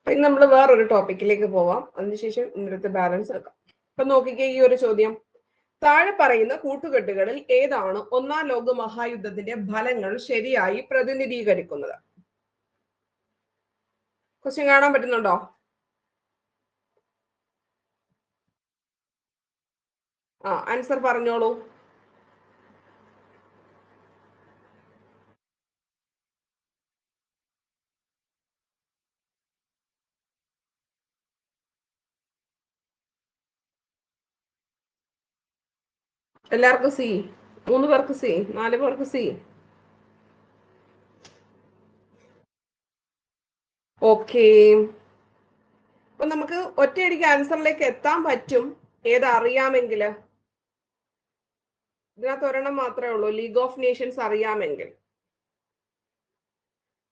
ഇനി നമ്മൾ വേറൊരു ടോപ്പിക്കിലേക്ക് പോവാം. അതിനുശേഷം ഇന്നത്തെ ബാലൻസ് എടുക്കാം. ഇപ്പൊ നോക്കിക്കേ, ഈ ഒരു ചോദ്യം, താഴെ പറയുന്ന കൂട്ടുകെട്ടുകളിൽ ഏതാണ് ഒന്നാം ലോക മഹായുദ്ധത്തിന്റെ ഫലങ്ങൾ ശരിയായി പ്രതിനിധീകരിക്കുന്നത്? ക്വസ്റ്റ്യൻ കാണാൻ പറ്റുന്നുണ്ടോ? ആൻസർ പറഞ്ഞോളൂ. എല്ലാവർക്കും സി, 3 പേർക്ക് സി, 4 പേർക്ക് സി. ഓക്കെ, അപ്പൊ നമുക്ക് ഒറ്റയടിക്ക് ആൻസറിലേക്ക് എത്താൻ പറ്റും. ഏതറിയാമെങ്കിൽ ഇതിനകത്ത് ഒരെണ്ണം മാത്രമേ ഉള്ളൂ, ലീഗ് ഓഫ് നേഷൻസ് അറിയാമെങ്കിൽ,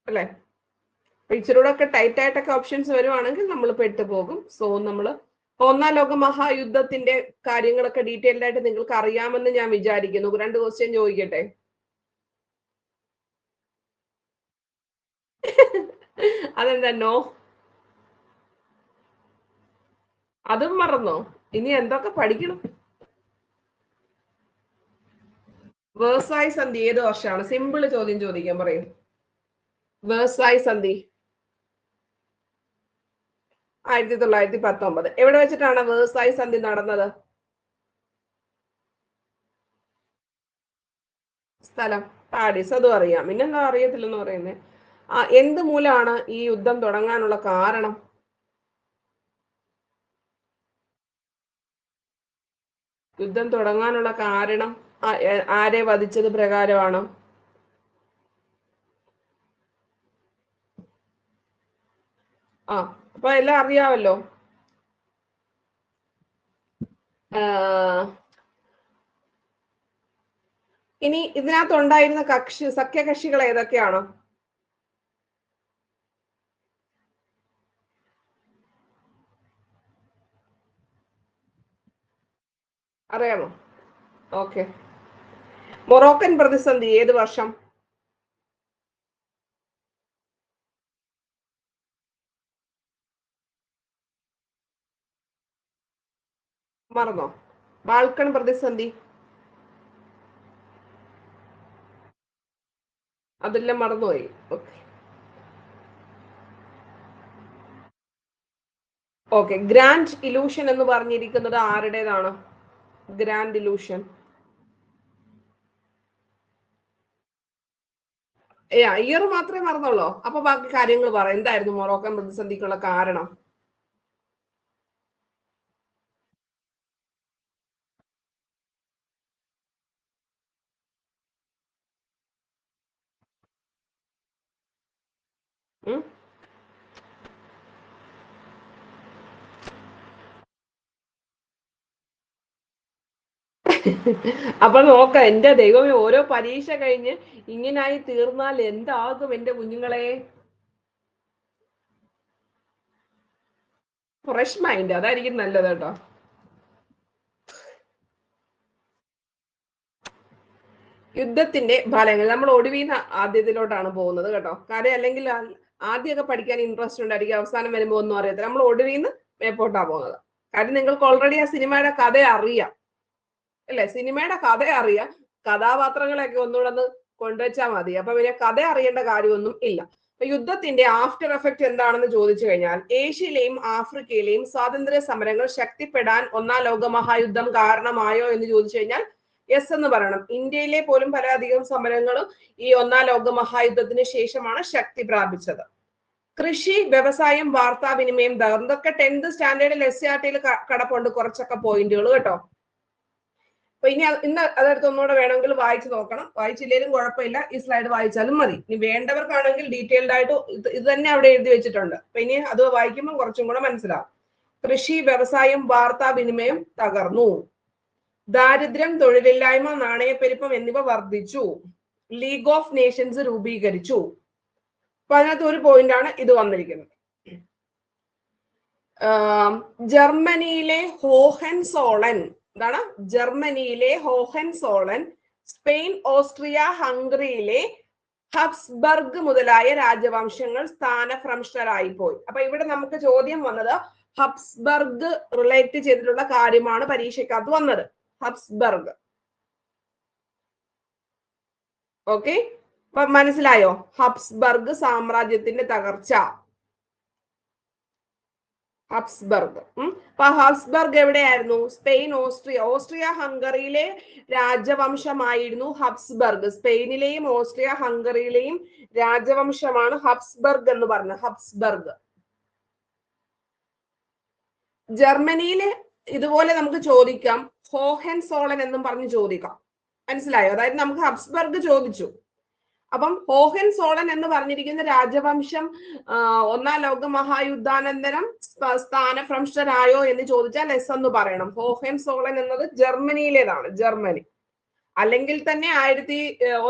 അല്ലെ? ഇച്ചിരൂടെ ഒക്കെ ടൈറ്റ് ആയിട്ടൊക്കെ ഓപ്ഷൻസ് വരുവാണെങ്കിൽ നമ്മൾ പെട്ടുപോകും. സോ നമ്മൾ ഒന്നാം ലോക മഹായുദ്ധത്തിന്റെ കാര്യങ്ങളൊക്കെ ഡീറ്റെയിൽഡ് ആയിട്ട് നിങ്ങൾക്ക് അറിയാമെന്ന് ഞാൻ വിചാരിക്കുന്നു. 2 ക്വസ്റ്റ്യൻ ചോദിക്കട്ടെ? അതെന്താ നോ? അതും മറന്നോ? ഇനി എന്തൊക്കെ പഠിക്കണം? വേഴ്സായി സന്ധി ഏത് വർഷമാണ്? സിമ്പിൾ ചോദ്യം ചോദിക്കാൻ പറയും. വേഴ്സായി സന്ധി 1919. എവിടെ വെച്ചിട്ടാണ് വേഴ്സായി സന്ധി നടന്നത്? സ്ഥലം പാരീസ്. അതും അറിയാം. പിന്നെന്താ അറിയത്തില്ലെന്ന് പറയുന്നത്? എന്ത് മൂലമാണ് ഈ യുദ്ധം തുടങ്ങാനുള്ള കാരണം? യുദ്ധം തുടങ്ങാനുള്ള കാരണം ആരെ വധിച്ചത് പ്രകാരമാണ്? അപ്പൊ എല്ലാം അറിയാമല്ലോ. ഇനി ഇതിനകത്ത് ഉണ്ടായിരുന്ന സഖ്യകക്ഷികൾ ഏതൊക്കെയാണ്? അറിയാമോ? ഓക്കെ. മൊറോക്കൻ പ്രതിസന്ധി ഏത് വർഷം? മറന്നോ? ബാൾക്കൺ പ്രതിസന്ധി അതെല്ലാം മറന്നുപോയി. ഓക്കെ. ഗ്രാൻഡ് ഇലൂഷൻ എന്ന് പറഞ്ഞിരിക്കുന്നത് ആരുടേതാണ്? ഗ്രാൻഡ് ഇലൂഷൻ ഇയർ മാത്രമേ മറന്നുള്ളൂ. അപ്പൊ ബാക്കി കാര്യങ്ങൾ പറ. എന്തായിരുന്നു മൊറോക്കൻ പ്രതിസന്ധിക്കുള്ള കാരണം? അപ്പൊ നോക്ക, എന്റെ ദൈവമേ, ഓരോ പരീക്ഷ കഴിഞ്ഞ് ഇങ്ങനായി തീർന്നാൽ എന്താകും എന്റെ കുഞ്ഞുങ്ങളെ? ഫ്രഷ് മൈൻഡ്, അതായിരിക്കും നല്ലത് കേട്ടോ. യുദ്ധത്തിന്റെ ഫലങ്ങൾ നമ്മൾ ഒടുവിൽ ആദ്യത്തിലോട്ടാണ് പോകുന്നത് കേട്ടോ. കാര്യം അല്ലെങ്കിൽ ആദ്യമൊക്കെ പഠിക്കാൻ ഇൻട്രസ്റ്റ് ഉണ്ടായിരിക്കും, അവസാനം വരുമ്പോ ഒന്നും അറിയത്തില്ല. നമ്മൾ ഒടുവിൽ നിന്ന് മേപ്പോട്ടാ പോകുന്നത്. കാര്യം നിങ്ങൾക്ക് ഓൾറെഡി ആ സിനിമയുടെ കഥ അറിയാം, അല്ലെ? സിനിമയുടെ കഥ അറിയാം, കഥാപാത്രങ്ങളെയൊക്കെ ഒന്നുകൂടെ കൊണ്ടുവച്ചാൽ മതി. അപ്പൊ പിന്നെ കഥ അറിയേണ്ട കാര്യമൊന്നും ഇല്ല. യുദ്ധത്തിന്റെ ആഫ്റ്റർ എഫക്റ്റ് എന്താണെന്ന് ചോദിച്ചു കഴിഞ്ഞാൽ, ഏഷ്യയിലെയും ആഫ്രിക്കയിലെയും സ്വാതന്ത്ര്യ സമരങ്ങൾ ശക്തിപ്പെടാൻ ഒന്നാം ലോക മഹായുദ്ധം കാരണമായോ എന്ന് ചോദിച്ചു കഴിഞ്ഞാൽ യെസ് എന്ന് പറയണം. ഇന്ത്യയിലെ പോലും പലധികം സമരങ്ങളും ഈ ഒന്നാം ലോക മഹായുദ്ധത്തിന് ശേഷമാണ് ശക്തി പ്രാപിച്ചത്. കൃഷി, വ്യവസായം, വാർത്താവിനിമയം, ഇതൊക്കെ 10th സ്റ്റാൻഡേർഡിൽ SCRT കടപ്പുണ്ട് കുറച്ചൊക്കെ പോയിന്റുകൾ കേട്ടോ. അപ്പൊ ഇനി ഇന്ന് അതെടുത്ത് ഒന്നുകൂടെ വേണമെങ്കിൽ വായിച്ചു നോക്കണം. വായിച്ചില്ലെങ്കിലും കുഴപ്പമില്ല, ഈ സ്ലൈഡ് വായിച്ചാലും മതി. ഇനി വേണ്ടവർക്കാണെങ്കിൽ ഡീറ്റെയിൽഡ് ആയിട്ട് ഇത് തന്നെ അവിടെ എഴുതി വെച്ചിട്ടുണ്ട്. അപ്പൊ ഇനി അത് വായിക്കുമ്പോൾ കുറച്ചും കൂടെ മനസ്സിലാവും. കൃഷി, വ്യവസായം, വാർത്താവിനിമയം തകർന്നു. ദാരിദ്ര്യം, തൊഴിലില്ലായ്മ, നാണയപ്പെരുപ്പം എന്നിവ വർദ്ധിച്ചു. ലീഗ് ഓഫ് നേഷൻസ് രൂപീകരിച്ചു. അപ്പൊ അതിനകത്ത് ഒരു പോയിന്റ് ആണ് ഇത് വന്നിരിക്കുന്നത്. ജർമ്മനിയിലെ ഹോഹൻസോളൻ, എന്താണ്? ജർമ്മനിയിലെ ഹോഹൻസോളൻ, സ്പെയിൻ, ഓസ്ട്രിയ, ഹംഗറിയിലെ ഹബ്സ്ബർഗ് മുതലായ രാജവംശങ്ങൾ സ്ഥാനഭ്രംഷ്ടരായി പോയി. അപ്പൊ ഇവിടെ നമുക്ക് ചോദ്യം വന്നത് ഹബ്സ്ബർഗ് റിലേറ്റ് ചെയ്തിട്ടുള്ള കാര്യമാണ് പരീക്ഷയ്ക്കകത്ത് വന്നത്. ഹബ്സ്ബർഗ്. ഓക്കെ, അപ്പൊ മനസ്സിലായോ? ഹബ്സ്ബർഗ് സാമ്രാജ്യത്തിന്റെ തകർച്ച. ഹബ്സ്ബർഗ്. അപ്പൊ ഹബ്സ്ബർഗ് എവിടെയായിരുന്നു? സ്പെയിൻ, ഓസ്ട്രിയ ഹംഗറിയിലെ രാജവംശമായിരുന്നു ഹബ്സ്ബർഗ്. സ്പെയിനിലെയും ഓസ്ട്രിയ ഹംഗറിയിലെയും രാജവംശമാണ് ഹബ്സ്ബർഗ് എന്ന് പറഞ്ഞത്. ഹബ്സ്ബർഗ്. ജർമ്മനിയിലെ ഇതുപോലെ നമുക്ക് ചോദിക്കാം, ഹോഹൻസോളൻ എന്നും പറഞ്ഞ് ചോദിക്കാം. മനസ്സിലായോ? അതായത് നമുക്ക് ഹബ്സ്ബർഗ് ചോദിച്ചു. അപ്പം ഹോഹൻസോളൻ എന്ന് പറഞ്ഞിരിക്കുന്ന രാജവംശം ഒന്നാം ലോക മഹായുദ്ധാനന്തരം സ്ഥാനഭ്രംഷ്ടരായോ എന്ന് ചോദിച്ചാൽ എസ് എന്ന് പറയണം. ഹോഹൻസോളൻ എന്നത് ജർമ്മനിയിലേതാണ്, ജർമ്മനി. അല്ലെങ്കിൽ തന്നെ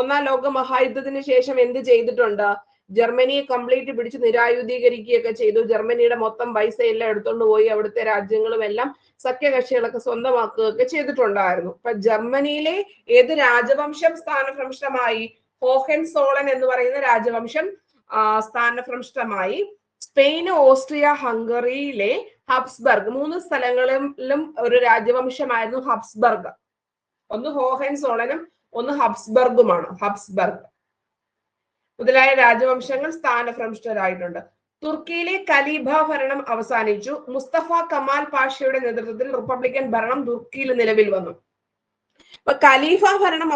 ഒന്നാം ലോക മഹായുദ്ധത്തിന് ശേഷം എന്ത് ചെയ്തിട്ടുണ്ട്? ജർമ്മനിയെ കംപ്ലീറ്റ് പിടിച്ച് നിരായുധീകരിക്കുകയൊക്കെ ചെയ്തു. ജർമ്മനിയുടെ മൊത്തം പൈസ എല്ലാം എടുത്തുകൊണ്ട് പോയി അവിടുത്തെ രാജ്യങ്ങളും എല്ലാം സഖ്യകക്ഷികളൊക്കെ സ്വന്തമാക്കുകയൊക്കെ ചെയ്തിട്ടുണ്ടായിരുന്നു. അപ്പൊ ജർമ്മനിയിലെ ഏത് രാജവംശം സ്ഥാനഭ്രംഷ്ടമായി? ഹോഹൻസോളൻ എന്ന് പറയുന്ന രാജവംശം സ്ഥാനഭ്രംഷ്ടമായി. സ്പെയിൻ, ഓസ്ട്രിയ ഹംഗറിയിലെ ഹബ്സ്ബർഗ്, 3 സ്ഥലങ്ങളിലും ഒരു രാജവംശമായിരുന്നു ഹബ്സ്ബർഗ്. ഒന്ന് ഹോഹൻസോളനും ഒന്ന് ഹബ്സ്ബർഗുമാണ്. ഹബ്സ്ബർഗ് മുതലായ രാജവംശങ്ങൾ സ്ഥാനഭ്രംഷ്ടരായിട്ടുണ്ട്. തുർക്കിയിലെ ഖലീഫ ഭരണം അവസാനിച്ചു. മുസ്തഫ കമാൽ പാഷയുടെ നേതൃത്വത്തിൽ റിപ്പബ്ലിക്കൻ ഭരണം തുർക്കിയിൽ നിലവിൽ വന്നു. അപ്പൊ ഖലീഫ ഭരണം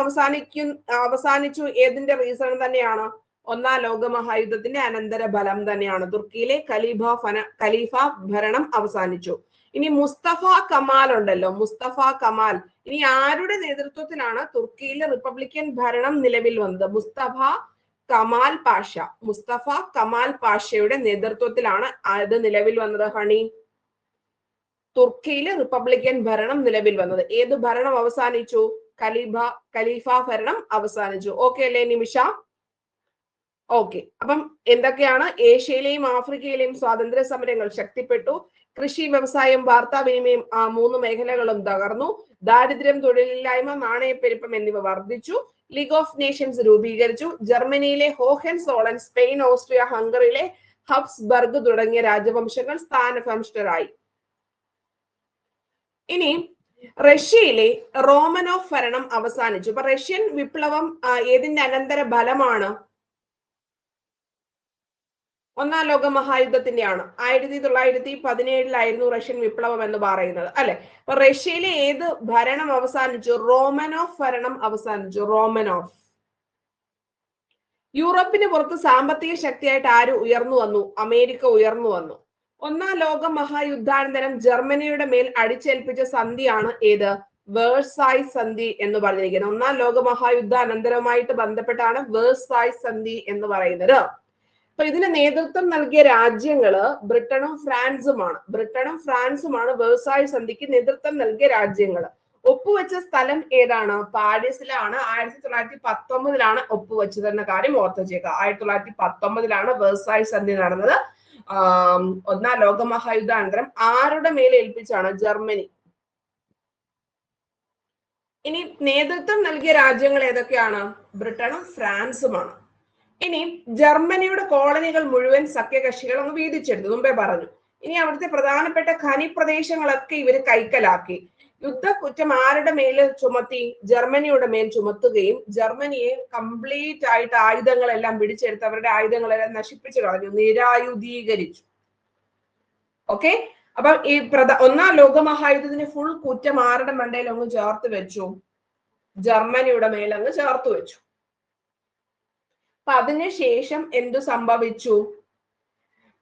അവസാനിച്ചു ഏതിന്റെ റീസൺ തന്നെയാണ്? ഒന്നാം ലോക മഹായുദ്ധത്തിന്റെ അനന്തര ഫലം തന്നെയാണ്. തുർക്കിയിലെ ഖലീഫ ഭരണം അവസാനിച്ചു. ഇനി മുസ്തഫ കമാൽ ഉണ്ടല്ലോ, മുസ്തഫ കമാൽ. ഇനി ആരുടെ നേതൃത്വത്തിലാണ് തുർക്കിയിലെ റിപ്പബ്ലിക്കൻ ഭരണം നിലവിൽ വന്നത്? മുസ്തഫ കമാൽ പാഷ. മുസ്തഫ കമാൽ പാഷയുടെ നേതൃത്വത്തിലാണ് അത് നിലവിൽ വന്നത്. ഹണി, തുർക്കിയിലെ റിപ്പബ്ലിക്കൻ ഭരണം നിലവിൽ വന്നത്. ഏത് ഭരണം അവസാനിച്ചു? ഖലീഫ ഭരണം അവസാനിച്ചു. ഓക്കെ അല്ലേ നിമിഷ? ഓക്കെ. അപ്പം എന്തൊക്കെയാണ്? ഏഷ്യയിലെയും ആഫ്രിക്കയിലെയും സ്വാതന്ത്ര്യ സമരങ്ങൾ ശക്തിപ്പെട്ടു. കൃഷി, വ്യവസായം, വാർത്താവിനിമയം 3 മേഖലകളും തകർന്നു. ദാരിദ്ര്യം, തൊഴിലില്ലായ്മ, നാണയപ്പെരുപ്പം എന്നിവ വർദ്ധിച്ചു. ലീഗ് ഓഫ് നേഷൻസ് രൂപീകരിച്ചു. ജർമ്മനിയിലെ ഹോഹൻസോളൻ, സ്പെയിൻ, ഓസ്ട്രിയ ഹംഗറിയിലെ ഹബ്സ്ബർഗ് തുടങ്ങിയ രാജവംശങ്ങൾ സ്ഥാനഭ്രംഷ്ടരായി. ഇനി റഷ്യയിലെ റോമനോഫ് ഭരണം അവസാനിച്ചു. അപ്പൊ റഷ്യൻ വിപ്ലവം ഏതിന്റെ അനന്തര ഫലമാണ്? ഒന്നാം ലോക മഹായുദ്ധത്തിന്റെയാണ്. 1917 റഷ്യൻ വിപ്ലവം എന്ന് പറയുന്നത്, അല്ലെ? അപ്പൊ റഷ്യയിലെ ഏത് ഭരണം അവസാനിച്ചു? റോമനോഫ് ഭരണം അവസാനിച്ചു. റോമനോഫ്. യൂറോപ്പിന് പുറത്ത് സാമ്പത്തിക ശക്തിയായിട്ട് ആര് ഉയർന്നു വന്നു? അമേരിക്ക ഉയർന്നു വന്നു. ഒന്നാം ലോക മഹായുദ്ധാനന്തരം ജർമ്മനിയുടെ മേൽ അടിച്ചേൽപ്പിച്ച സന്ധിയാണ് ഏത്? വേഴ്സായ് സന്ധി എന്ന് പറഞ്ഞിരിക്കുന്നത്. ഒന്നാം ലോക മഹായുദ്ധാനന്തരവുമായിട്ട് ബന്ധപ്പെട്ടാണ് വേഴ്സായ് സന്ധി എന്ന് പറയുന്നത്. അപ്പൊ ഇതിന് നേതൃത്വം നൽകിയ രാജ്യങ്ങള് ബ്രിട്ടനും ഫ്രാൻസുമാണ് വേഴ്സായ് സന്ധിക്ക് നേതൃത്വം നൽകിയ രാജ്യങ്ങള്. ഒപ്പുവെച്ച സ്ഥലം ഏതാണ്? പാരീസിലാണ്. 1919 ഒപ്പുവെച്ചതെന്ന കാര്യം ഓർത്തു വെച്ചേക്കുക. 1919 വേഴ്സായ് സന്ധി നടന്നത്. ഒന്നാം ലോക മഹായുദ്ധാനന്തരം ആരുടെ മേൽ ഏൽപ്പിച്ചാണ്? ജർമ്മനി. ഇനി നേതൃത്വം നൽകിയ രാജ്യങ്ങൾ ഏതൊക്കെയാണ്? ബ്രിട്ടനും ഫ്രാൻസുമാണ്. ഇനി ജർമ്മനിയുടെ കോളനികൾ മുഴുവൻ സഖ്യകക്ഷികൾ അങ്ങ് വീതിച്ചെടുത്തു, മുമ്പേ പറഞ്ഞു. ഇനി അവിടുത്തെ പ്രധാനപ്പെട്ട ഖനി പ്രദേശങ്ങളൊക്കെ ഇവര് കൈക്കലാക്കി. യുദ്ധക്കുറ്റം ആരുടെ മേൽ ചുമത്തി? ജർമ്മനിയുടെ മേൽ ചുമത്തുകയും ജർമ്മനിയെ കംപ്ലീറ്റ് ആയിട്ട് ആയുധങ്ങളെല്ലാം പിടിച്ചെടുത്ത് അവരുടെ ആയുധങ്ങളെല്ലാം നശിപ്പിച്ചു കളഞ്ഞു, നിരായുധീകരിച്ചു. ഓക്കെ. അപ്പൊ ഈ ഒന്നാം ലോക മഹായുദ്ധത്തിന് ഫുൾ കുറ്റം ആരുടെ മണ്ടയിൽ അങ്ങ് ചേർത്ത് വെച്ചു? ജർമ്മനിയുടെ മേൽ അങ്ങ് ചേർത്ത് വെച്ചു. അപ്പൊ അതിനുശേഷം എന്തു സംഭവിച്ചു?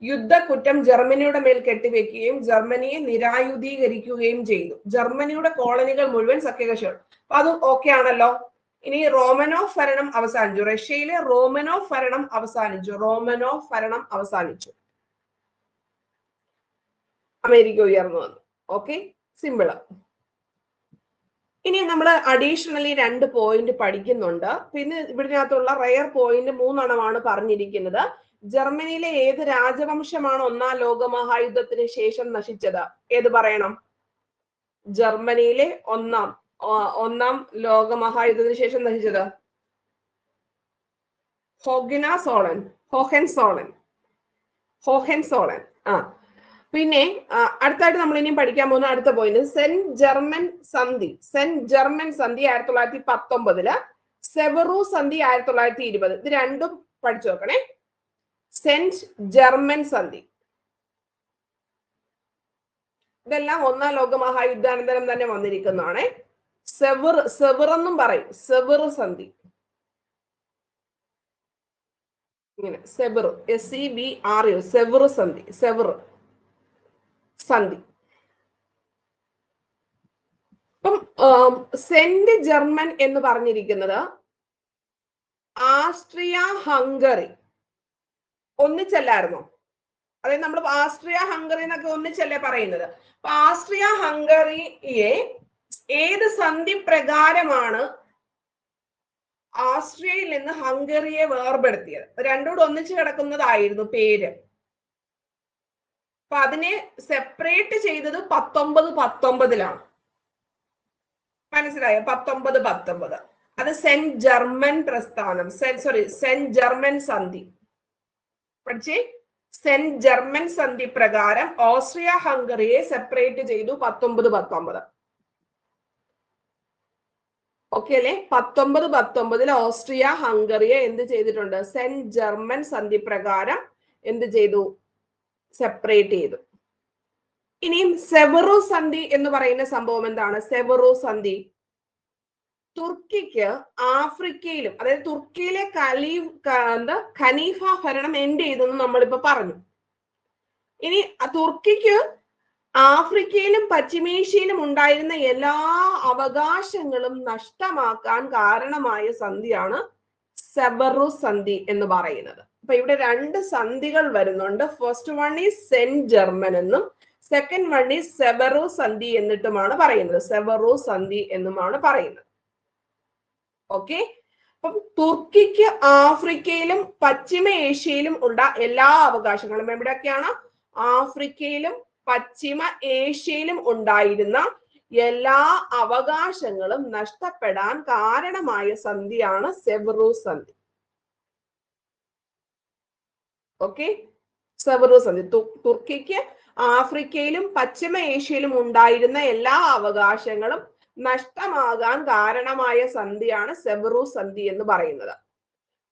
യുദ്ധക്കുറ്റം ജർമ്മനിയുടെ മേൽ കെട്ടിവെക്കുകയും ജർമ്മനിയെ നിരായുധീകരിക്കുകയും ചെയ്തു. ജർമ്മനിയുടെ കോളനികൾ മുഴുവൻ സഖ്യകക്ഷികൾ. അപ്പൊ അത് ഓക്കെ ആണല്ലോ. ഇനി റോമനോഫ് ഭരണം അവസാനിച്ചു. റഷ്യയിലെ റോമനോഫ് ഭരണം അവസാനിച്ചു. അമേരിക്ക ഉയർന്നു വന്നു. Okay, simple. ഇനി നമ്മൾ അഡീഷണലി 2 പോയിന്റ് പഠിക്കുന്നുണ്ട്. പിന്നെ ഇതിനകത്തുള്ള റയർ പോയിന്റ് 3 പറഞ്ഞിരിക്കുന്നത്. ജർമ്മനിയിലെ ഏത് രാജവംശമാണ് ഒന്നാം ലോക മഹായുദ്ധത്തിന് ശേഷം നശിച്ചത്? ഏത് പറയണം? ജർമ്മനിയിലെ ഒന്നാം ലോക മഹായുദ്ധത്തിന് ശേഷം നശിച്ചത് ഹോഗനാസോളൻ, ഹോഹൻസോളൻ, ഹോഹൻസോളൻ. പിന്നെ അടുത്തായിട്ട് നമ്മൾ ഇനിയും പഠിക്കാൻ പോകുന്ന അടുത്ത പോയിന്റ് സെന്റ് ജർമ്മൻ സന്ധി. സെന്റ് ജർമ്മൻ സന്ധി 1919, സെവറു സന്ധി 1920. ഇത് രണ്ടും പഠിച്ചു നോക്കണേ. സെന്റ് ജർമ്മൻ സന്ധി ഇതെല്ലാം ഒന്നാം ലോക മഹായുദ്ധാനന്തരം തന്നെ വന്നിരിക്കുന്നതാണ്. സെവർ എന്നും പറയും, സെവർ സന്ധി. ഇങ്ങനെ സെവർ, SEVRU, സെവർ സന്ധി, സെവർ സന്ധി. അപ്പം സെന്റ് ജർമ്മൻ എന്ന് പറഞ്ഞിരിക്കുന്നത് ആസ്ട്രിയ ഹംഗറി ഒന്നിച്ചല്ലായിരുന്നോ? അതായത് നമ്മൾ ആസ്ട്രിയ ഹംഗറി എന്നൊക്കെ ഒന്നിച്ചല്ലേ പറയുന്നത്. അപ്പൊ ആസ്ട്രിയ ഹംഗറിയെ ഏത് സന്ധി പ്രകാരമാണ് ആസ്ട്രിയയിൽ നിന്ന് ഹംഗറിയെ വേർപെടുത്തിയത്? രണ്ടോട് ഒന്നിച്ചു കിടക്കുന്നതായിരുന്നു പേര്. അപ്പൊ അതിനെ സെപ്പറേറ്റ് ചെയ്തത് 1919. മനസ്സിലായോ? 1919. അത് സെന്റ് ജർമ്മൻ പ്രസ്ഥാനം, സെന്റ് ജർമ്മൻ സന്ധി. പഠിച്ചേ, സെന്റ് ജർമ്മൻ സന്ധി പ്രകാരം ഓസ്ട്രിയ ഹംഗറിയെ സെപ്പറേറ്റ് ചെയ്തു 1919. ഓക്കെ അല്ലെ? 1919 ഓസ്ട്രിയ ഹംഗറിയെ എന്ത് ചെയ്തിട്ടുണ്ട്? സെന്റ് ജർമ്മൻ സന്ധി പ്രകാരം എന്ത് ചെയ്തു? സെപ്പറേറ്റ് ചെയ്തു. ഇനിയും സെവറു സന്ധി എന്ന് പറയുന്ന സംഭവം എന്താണ്? സെവറു സന്ധി തുർക്കിക്ക് ആഫ്രിക്കയിലും, അതായത് തുർക്കിയിലെ ഖലീഫ ഭരണം എൻഡ് ചെയ്തെന്ന് നമ്മളിപ്പോ പറഞ്ഞു. ഇനി തുർക്കിക്ക് ആഫ്രിക്കയിലും പശ്ചിമേഷ്യയിലും ഉണ്ടായിരുന്ന എല്ലാ അവകാശങ്ങളും നഷ്ടമാക്കാൻ കാരണമായ സന്ധിയാണ് സെവറു സന്ധി എന്ന് പറയുന്നത്. അപ്പൊ ഇവിടെ രണ്ട് സന്ധികൾ വരുന്നുണ്ട്. First one is saint German എന്നും സെക്കൻഡ് വൺ ഈസ് സെവറു സന്ധി എന്നിട്ടുമാണ് പറയുന്നത്. സെവറു സന്ധി എന്നുമാണ് പറയുന്നത്. ഓക്കെ, അപ്പം തുർക്കിക്ക് ആഫ്രിക്കയിലും പശ്ചിമ ഏഷ്യയിലും ഉള്ള എല്ലാ അവകാശങ്ങളും, എവിടെയൊക്കെയാണ്? ആഫ്രിക്കയിലും പശ്ചിമ ഏഷ്യയിലും ഉണ്ടായിരുന്ന എല്ലാ അവകാശങ്ങളും നഷ്ടപ്പെടാൻ കാരണമായ സന്ധിയാണ് സെവറു സന്ധി. ഓക്കെ, സെവറു സന്ധി തുർക്കിക്ക് ആഫ്രിക്കയിലും പശ്ചിമ ഏഷ്യയിലും ഉണ്ടായിരുന്ന എല്ലാ അവകാശങ്ങളും നഷ്ടമാകാൻ കാരണമായ സന്ധിയാണ് സെവറു സന്ധി എന്ന് പറയുന്നത്.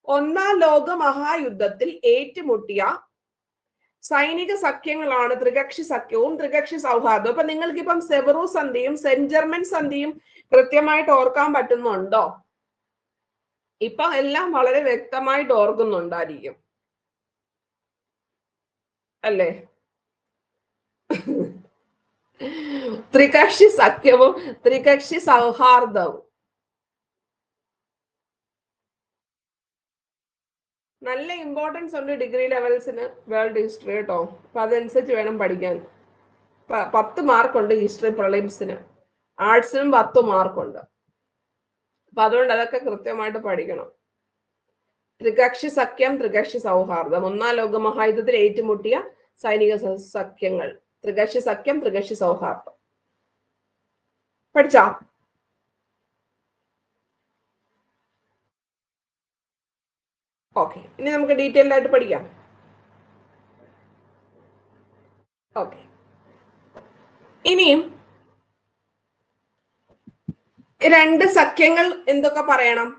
ഒന്നാം ലോക മഹായുദ്ധത്തിൽ ഏറ്റുമുട്ടിയ സൈനിക സഖ്യങ്ങളാണ് ത്രികക്ഷി സഖ്യവും ത്രികക്ഷി സൗഹാർദ്ദവും. അപ്പൊ നിങ്ങൾക്ക് ഇപ്പം സെവറു സന്ധിയും സെന്റ് ജർമ്മൻ സന്ധിയും കൃത്യമായിട്ട് ഓർക്കാൻ പറ്റുന്നുണ്ടോ? ഇപ്പൊ എല്ലാം വളരെ വ്യക്തമായിട്ട് ഓർക്കുന്നുണ്ടായിരിക്കും അല്ലേ? ത്രികക്ഷി സഖ്യവും ത്രികക്ഷി സൗഹാർദ്ദവും നല്ല ഇമ്പോർട്ടൻസ് ഉണ്ട് ഡിഗ്രി ലെവൽസിന് വേൾഡ് ഹിസ്റ്ററി കേട്ടോ. അപ്പൊ അതനുസരിച്ച് വേണം പഠിക്കാൻ. 10 മാർക്കുണ്ട് ഹിസ്റ്ററി പ്രിലിംസിന്, ആർട്സിനും 10 മാർക്കുണ്ട്. അപ്പൊ അതുകൊണ്ട് അതൊക്കെ കൃത്യമായിട്ട് പഠിക്കണം. ത്രികക്ഷി സഖ്യം, ത്രികക്ഷി സൗഹാർദ്ദം, ഒന്നാം ലോക മഹായുദ്ധത്തിൽ ഏറ്റുമുട്ടിയ സൈനിക സഖ്യങ്ങൾ, ത്രികക്ഷി സഖ്യം, ത്രികക്ഷി സൗഹാർദ്ദം. പഠിച്ചാ? ഓക്കെ, ഇനി നമുക്ക് ഡീറ്റെയിൽഡ് ആയിട്ട് പഠിക്കാം. ഓക്കെ, ഇനിയും രണ്ട് സഖ്യങ്ങൾ എന്തൊക്കെ പറയണം?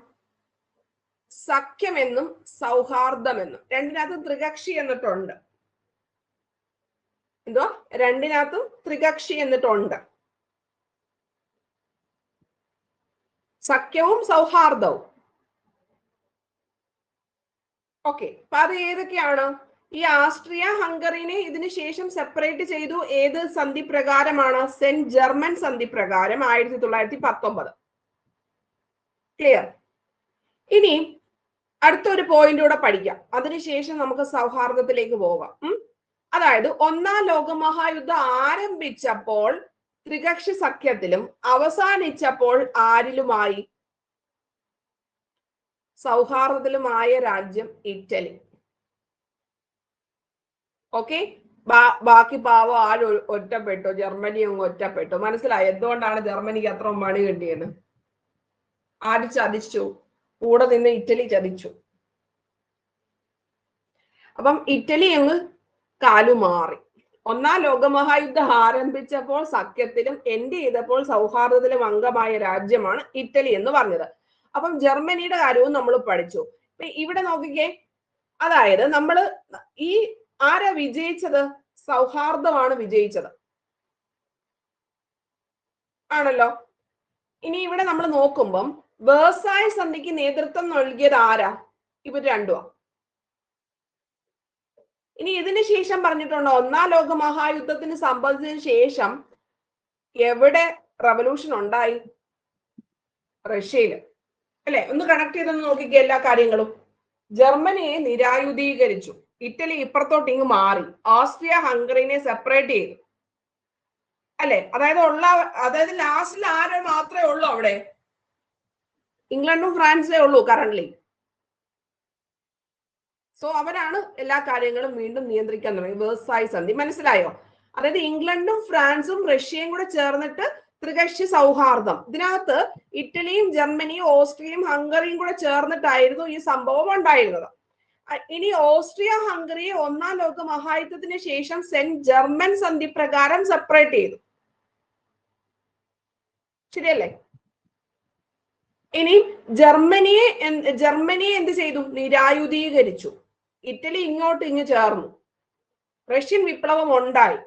സഖ്യമെന്നും സൗഹാർദ്ദമെന്നും. രണ്ടിനകത്തും ത്രികക്ഷി എന്നിട്ടുണ്ട്. എന്തോ? രണ്ടിനകത്തും ത്രികക്ഷി എന്നിട്ടുണ്ട്. സഖ്യവും സൗഹാർദ്ദവും. ഓക്കെ, അപ്പൊ അത് ഏതൊക്കെയാണ്? ഈ ആസ്ട്രിയ ഹംഗറിനെ ഇതിനു ശേഷം സെപ്പറേറ്റ് ചെയ്തു. ഏത് സന്ധി പ്രകാരമാണ്? സെന്റ് ജർമ്മൻ സന്ധി പ്രകാരം 1919. ക്ലിയർ? ഇനി അടുത്തൊരു പോയിന്റ് കൂടെ പഠിക്കാം, അതിനുശേഷം നമുക്ക് സൗഹാർദ്ദത്തിലേക്ക് പോകാം. അതായത് ഒന്നാം ലോക മഹായുദ്ധം ആരംഭിച്ചപ്പോൾ ത്രികക്ഷി സഖ്യത്തിലും അവസാനിച്ചപ്പോൾ ആരിലുമായി? സൗഹാർദ്ദത്തിലുമായ രാജ്യം ഇറ്റലി. ഓക്കെ, ബാക്കി പാവം ആരും ഒറ്റപ്പെട്ടു, ജർമ്മനി അങ്ങ് ഒറ്റപ്പെട്ടു. മനസ്സിലായി എന്തുകൊണ്ടാണ് ജർമ്മനിക്ക് അത്ര പണി കിട്ടിയത്? ആര് ചതിച്ചു? കൂടെ നിന്ന് ഇറ്റലി ചതിച്ചു. അപ്പം ഇറ്റലി അങ്ങ് കാലുമാറി. ഒന്നാം ലോകമഹായുദ്ധം ആരംഭിച്ചപ്പോൾ സഖ്യത്തിലും എൻഡ് ചെയ്തപ്പോൾ സൗഹാർദ്ദത്തിലും അംഗമായ രാജ്യമാണ് ഇറ്റലി എന്ന് പറഞ്ഞത്. അപ്പം ജർമ്മനിയുടെ കാര്യവും നമ്മൾ പഠിച്ചു. ഇവിടെ നോക്കിക്കേ, അതായത് നമ്മൾ ഈ ആരാ വിജയിച്ചത്? സൗഹാർദ്ദമാണ് വിജയിച്ചത് ആണല്ലോ. ഇനി ഇവിടെ നമ്മൾ നോക്കുമ്പം വേഴ്സായ് സന്ധിക്ക് നേതൃത്വം നൽകിയത് ആരാ? ഇവർ രണ്ടുമാ. ഇനി ഇതിന് ശേഷം പറഞ്ഞിട്ടുണ്ടോ ഒന്നാം ലോക മഹായുദ്ധത്തിന് സംഭവിച്ചതിന് ശേഷം എവിടെ റവല്യൂഷൻ ഉണ്ടായി? റഷ്യയില് അല്ലെ? ഒന്ന് കണക്ട് ചെയ്തൊന്ന് നോക്കിക്കേ എല്ലാ കാര്യങ്ങളും. ജർമ്മനിയെ നിരായുധീകരിച്ചു, ഇറ്റലി ഇപ്പുറത്തോട്ട് ഇങ്ങ് മാറി, ഓസ്ട്രിയ ഹംഗറിനെ സെപ്പറേറ്റ് ചെയ്തു അല്ലെ? അതായത് ലാസ്റ്റിൽ ആരെ മാത്രമേ ഉള്ളൂ അവിടെ? ഇംഗ്ലണ്ടും ഫ്രാൻസേ ഉള്ളൂ കറന്റ്ലി. സോ അവരാണ് എല്ലാ കാര്യങ്ങളും വീണ്ടും നിയന്ത്രിക്കാൻ തുടങ്ങി. വേഴ്സായ് സന്ധി മനസ്സിലായോ? അതായത് ഇംഗ്ലണ്ടും ഫ്രാൻസും റഷ്യയും കൂടെ ചേർന്നിട്ട് ത്രികക്ഷി സൗഹാർദ്ദം. ഇതിനകത്ത് ഇറ്റലിയും ജർമ്മനിയും ഓസ്ട്രിയയും ഹംഗറിയും കൂടെ ചേർന്നിട്ടായിരുന്നു ഈ സംഭവം ഉണ്ടായിരുന്നത്. ഇനി ഓസ്ട്രിയ ഹംഗറിയെ ഒന്നാം ലോക മഹായുദ്ധത്തിന് ശേഷം സെന്റ് ജർമ്മൻ സന്ധി പ്രകാരം സെപ്പറേറ്റ് ചെയ്തു. ശരിയല്ലേ? ഇനി ജർമ്മനിയെ എന്ത് ചെയ്തു? നിരായുധീകരിച്ചു. ഇറ്റലി ഇങ്ങ് ചേർന്നു. റഷ്യൻ വിപ്ലവം ഉണ്ടായി.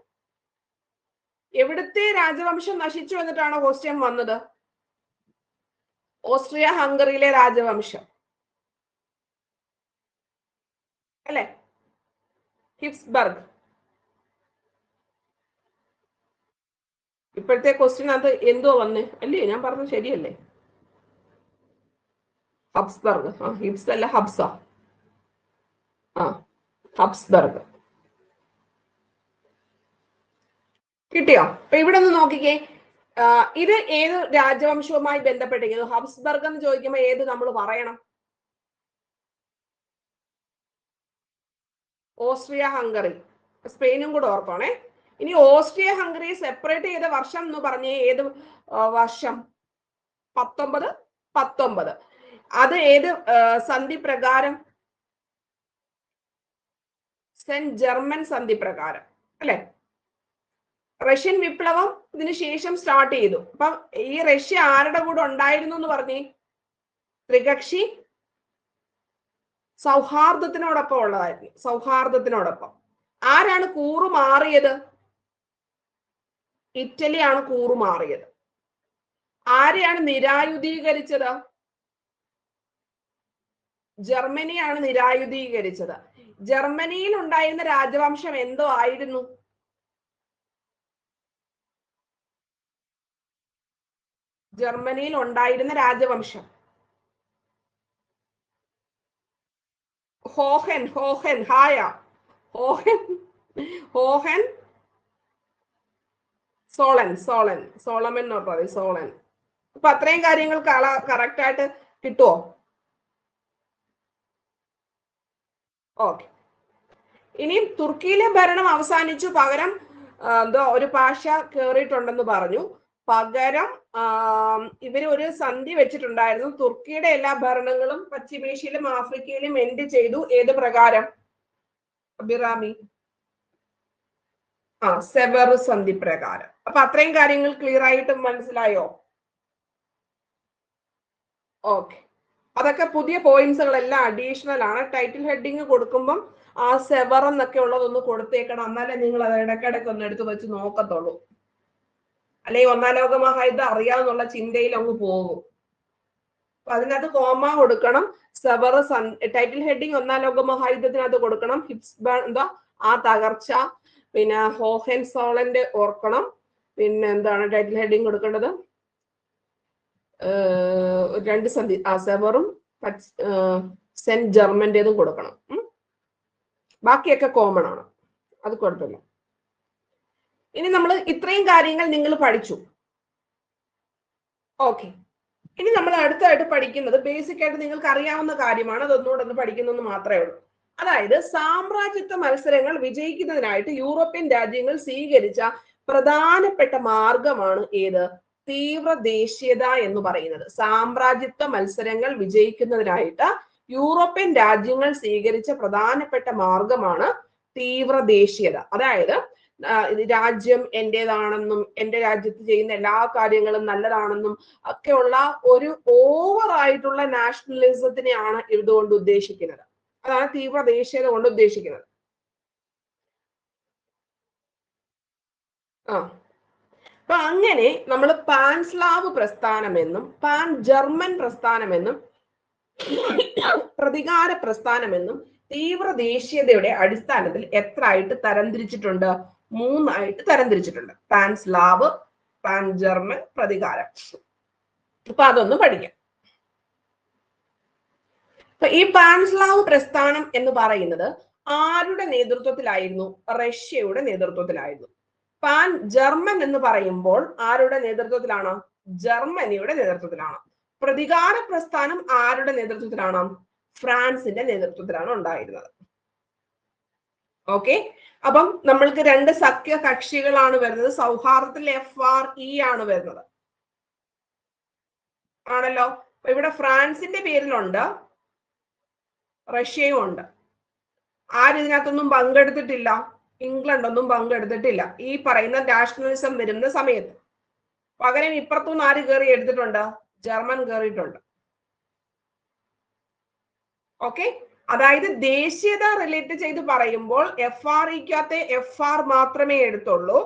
എവിടുത്തെ രാജവംശം നശിച്ചു എന്നിട്ടാണോ ക്വസ്റ്റ്യൻ വന്നത്? ഓസ്ട്രിയ ഹംഗറിയിലെ രാജവംശം അല്ലെ? ഹിബ്സ്ബർഗ്. ഇപ്പോഴത്തെ ക്വസ്റ്റ്യനകത്ത് എന്തോ വന്നേ അല്ലേ? ഞാൻ പറഞ്ഞത് ശരിയല്ലേ? ഹബ്സ്ബർഗ്. ഹിബ്സ് അല്ല, ഹബ്സ. ഹബ്സ്ബർഗ്. കിട്ടിയോ? അപ്പൊ ഇവിടെ ഒന്ന് നോക്കിക്കേ, ഇത് ഏത് രാജവംശവുമായി ബന്ധപ്പെട്ടിരിക്കുന്നു? ഹബ്സ്ബർഗ് എന്ന് ചോദിക്കുമ്പോൾ ഏത് നമ്മൾ പറയണം? Austria Hungary. സ്പെയിനും കൂടെ ഓർക്കണേ. ഇനി ഓസ്ട്രിയ ഹംഗറിയെ സെപ്പറേറ്റ് ചെയ്ത വർഷം എന്ന് പറഞ്ഞേ ഏത് വർഷം? 1919. അത് ഏത് സന്ധി പ്രകാരം? സെന്റ് ജർമ്മൻ സന്ധി പ്രകാരം അല്ലെ? റഷ്യൻ വിപ്ലവം ഇതിനു ശേഷം സ്റ്റാർട്ട് ചെയ്തു. അപ്പൊ ഈ റഷ്യ ആരുടെ കൂടെ ഉണ്ടായിരുന്നു എന്ന് പറഞ്ഞേ? ത്രികക്ഷി സൗഹാർദ്ദത്തിനോടൊപ്പം ഉള്ളതായിരുന്നു. സൗഹാർദ്ദത്തിനോടൊപ്പം ആരാണ് കൂറുമാറിയത്? ഇറ്റലിയാണ് കൂറുമാറിയത്. ആരെയാണ് നിരായുധീകരിച്ചത്? ജർമ്മനിയാണ് നിരായുധീകരിച്ചത്. ജർമ്മനിയിൽ ഉണ്ടായിരുന്ന രാജവംശം എന്തോ ആയിരുന്നു? ജർമ്മനിയിൽ ഉണ്ടായിരുന്ന രാജവംശം ഹോഹൻ സോളമൻ എന്ന് പറയും, സോളൻ. അപ്പൊ അത്രയും കാര്യങ്ങൾ കറക്റ്റ് ആയിട്ട് കിട്ടുമോ? ഓക്കെ. ഇനി തുർക്കിയിലെ ഭരണം അവസാനിച്ചു, പകരം എന്തോ ഒരു ഭാഷ കേറിയിട്ടുണ്ടെന്ന് പറഞ്ഞു. പകരം ഇവര് ഒരു സന്ധി വെച്ചിട്ടുണ്ടായിരുന്നു. തുർക്കിയുടെ എല്ലാ ഭരണങ്ങളും പശ്ചിമേഷ്യയിലും ആഫ്രിക്കയിലും എൻഡ് ചെയ്തു. ഏത് പ്രകാരം? അബിറാമി. സെവറസ് സന്ധി പ്രകാരം. അപ്പൊ അത്രയും കാര്യങ്ങൾ ക്ലിയർ ആയിട്ട് മനസ്സിലായോ? ഓക്കെ. അതൊക്കെ പുതിയ പോയിന്റ്സുകളെല്ലാം അഡീഷണൽ ആണ്. ടൈറ്റിൽ ഹെഡിങ് കൊടുക്കുമ്പം ആ സെവർ എന്നൊക്കെ ഉള്ളതൊന്ന് കൊടുത്തേക്കണം. എന്നാലേ നിങ്ങൾ അത് ഇടയ്ക്കിടയ്ക്ക് ഒന്ന് എടുത്ത് വെച്ച് നോക്കത്തുള്ളൂ. അല്ലെങ്കിൽ ഒന്നാം ലോക മഹായുദ്ധം അറിയാവുന്നുള്ള ചിന്തയിൽ അങ്ങ് പോകും. അപ്പൊ അതിനകത്ത് കോമ കൊടുക്കണം. സെവർ ടൈറ്റിൽ ഹെഡിങ് ഒന്നാം ലോക മഹായുദ്ധത്തിനകത്ത് കൊടുക്കണം. എന്താ ആ തകർച്ച, പിന്നെ ഹോഹൻസോളന്റെ ഓർക്കണം. പിന്നെ എന്താണ് ടൈറ്റിൽ ഹെഡിങ് കൊടുക്കേണ്ടത്? 2 സന്ധി, സെവറും സെന്റ് ജർമ്മന്റേതും കൊടുക്കണം. ബാക്കിയൊക്കെ കോമൺ ആണ്, അത് കുഴപ്പമില്ല. ഇനി നമ്മൾ ഇത്രയും കാര്യങ്ങൾ നിങ്ങൾ പഠിച്ചു. ഓക്കെ. ഇനി നമ്മൾ അടുത്തായിട്ട് പഠിക്കുന്നത് ബേസിക് ആയിട്ട് നിങ്ങൾക്ക് അറിയാവുന്ന കാര്യമാണ്. അതൊന്നുകൂടെ ഒന്ന് പഠിക്കുന്നതെന്ന് മാത്രമേ ഉള്ളൂ. അതായത് സാമ്രാജ്യത്വ മത്സരങ്ങൾ വിജയിക്കുന്നതിനായിട്ട് യൂറോപ്യൻ രാജ്യങ്ങൾ സ്വീകരിച്ച പ്രധാനപ്പെട്ട മാർഗമാണ് ഏത്? തീവ്ര ദേശീയത എന്ന് പറയുന്നത്. സാമ്രാജ്യത്വ മത്സരങ്ങൾ വിജയിക്കുന്നതിനായിട്ട് യൂറോപ്യൻ രാജ്യങ്ങൾ സ്വീകരിച്ച പ്രധാനപ്പെട്ട മാർഗമാണ് തീവ്ര ദേശീയത. അതായത് രാജ്യം എന്റേതാണെന്നും എന്റെ രാജ്യത്ത് ചെയ്യുന്ന എല്ലാ കാര്യങ്ങളും നല്ലതാണെന്നും ഒക്കെയുള്ള ഒരു ഓവർ ആയിട്ടുള്ള നാഷണലിസത്തിനെയാണ് ഇതുകൊണ്ട് ഉദ്ദേശിക്കുന്നത്. അതാണ് തീവ്ര ദേശീയത കൊണ്ട് ഉദ്ദേശിക്കുന്നത്. അപ്പൊ അങ്ങനെ നമ്മൾ പാൻസ്ലാവ് പ്രസ്ഥാനമെന്നും പാൻ ജർമ്മൻ പ്രസ്ഥാനമെന്നും പ്രതികാര പ്രസ്ഥാനമെന്നും തീവ്ര ദേശീയതയുടെ അടിസ്ഥാനത്തിൽ എത്ര ആയിട്ട് തരംതിരിച്ചിട്ടുണ്ട്? 3 ആയിട്ട് തരംതിരിച്ചിട്ടുണ്ട്. പാൻസ്ലാവ്, പാൻ ജർമ്മൻ, പ്രതികാരം. അപ്പൊ അതൊന്ന് പഠിക്കാം. അപ്പൊ ഈ പാൻസ്ലാവ് പ്രസ്ഥാനം എന്ന് പറയുന്നത് ആരുടെ നേതൃത്വത്തിലായിരുന്നു? റഷ്യയുടെ നേതൃത്വത്തിലായിരുന്നു. പാൻ ജർമ്മൻ എന്ന് പറയുമ്പോൾ ആരുടെ നേതൃത്വത്തിലാണ്? ജർമ്മനിയുടെ നേതൃത്വത്തിലാണ്. പ്രതികാര പ്രസ്ഥാനം ആരുടെ നേതൃത്വത്തിലാണ്? ഫ്രാൻസിന്റെ നേതൃത്വത്തിലാണ് ഉണ്ടായിരുന്നത്. ഓക്കെ, അപ്പം നമ്മൾക്ക് 2 സഖ്യ കക്ഷികളാണ് വരുന്നത്. സൗഹാർദ്ദത്തിൽ FRE ആണ് വരുന്നത്, ആണല്ലോ. ഇവിടെ ഫ്രാൻസിന്റെ പേരിലുണ്ട്, റഷ്യയും ഉണ്ട്. ആരിതിനകത്തൊന്നും പങ്കെടുത്തിട്ടില്ല? ഇംഗ്ലണ്ട് ഒന്നും പങ്കെടുത്തിട്ടില്ല ഈ പറയുന്ന നാഷണലിസം വരുന്ന സമയത്ത്. പകരം ഇപ്പുറത്തുനിന്ന് ആര് കയറി എടുത്തിട്ടുണ്ട്? ജർമ്മൻ കയറിയിട്ടുണ്ട്. ഓക്കെ, അതായത് ദേശീയത റിലേറ്റ് ചെയ്ത് പറയുമ്പോൾ FREക്കകത്തെ FR മാത്രമേ എടുത്തുള്ളൂ.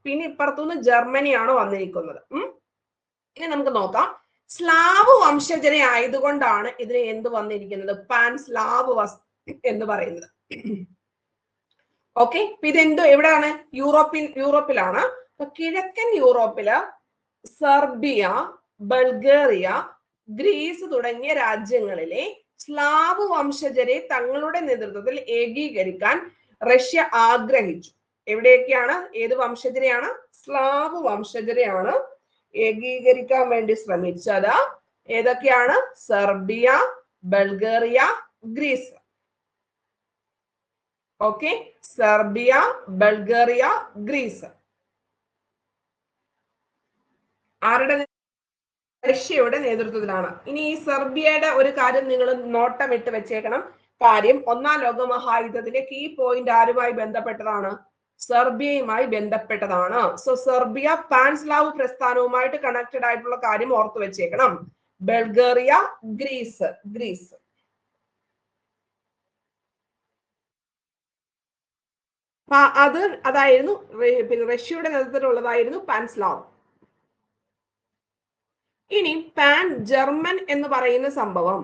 പിന്നെ ഇപ്പുറത്തുനിന്ന് ജർമ്മനിയാണ് വന്നിരിക്കുന്നത്. ഇനി നമുക്ക് നോക്കാം. സ്ലാവ് വംശജനെ ആയതുകൊണ്ടാണ് ഇതിന് എന്ത് വന്നിരിക്കുന്നത്? പാൻ സ്ലാവ് എന്ന് പറയുന്നത്. ഓക്കെ, ഇതെന്തോ എവിടെയാണ്? യൂറോപ്പിലാണ്. കിഴക്കൻ യൂറോപ്പില് സെർബിയ, ബൾഗേറിയ, ഗ്രീസ് തുടങ്ങിയ രാജ്യങ്ങളിലെ സ്ലാവ് വംശജരെ തങ്ങളുടെ നേതൃത്വത്തിൽ ഏകീകരിക്കാൻ റഷ്യ ആഗ്രഹിച്ചു. എവിടെയൊക്കെയാണ്? ഏത് വംശജരെയാണ്? സ്ലാവ് വംശജരെയാണ് ഏകീകരിക്കാൻ വേണ്ടി ശ്രമിച്ചത്. ഏതൊക്കെയാണ്? Serbia, Bulgaria, Greece. Okay, Serbia, Bulgaria, Greece. ആരുടെ? റഷ്യയുടെ നേതൃത്വത്തിലാണ്. ഇനി ഈ സെർബിയയുടെ ഒരു കാര്യം നിങ്ങൾ നോട്ടമിട്ട് വെച്ചേക്കണം. കാര്യം 1ാം ലോകമഹായുദ്ധത്തിന്റെ കീ പോയിന്റ് ആരുമായി ബന്ധപ്പെട്ടതാണ്? സെർബിയയുമായി ബന്ധപ്പെട്ടതാണ്. സോ സെർബിയ പാൻസ്ലാവ് പ്രസ്ഥാനവുമായിട്ട് കണക്റ്റഡ് ആയിട്ടുള്ള കാര്യം ഓർത്തു വെച്ചേക്കണം. Bulgaria, Greece. അതായിരുന്നു പിന്നെ റഷ്യയുടെ നേതൃത്വത്തിലുള്ളതായിരുന്നു പാൻസ്ലാവ്. ഇനി പാൻ ജർമ്മൻ എന്ന് പറയുന്ന സംഭവം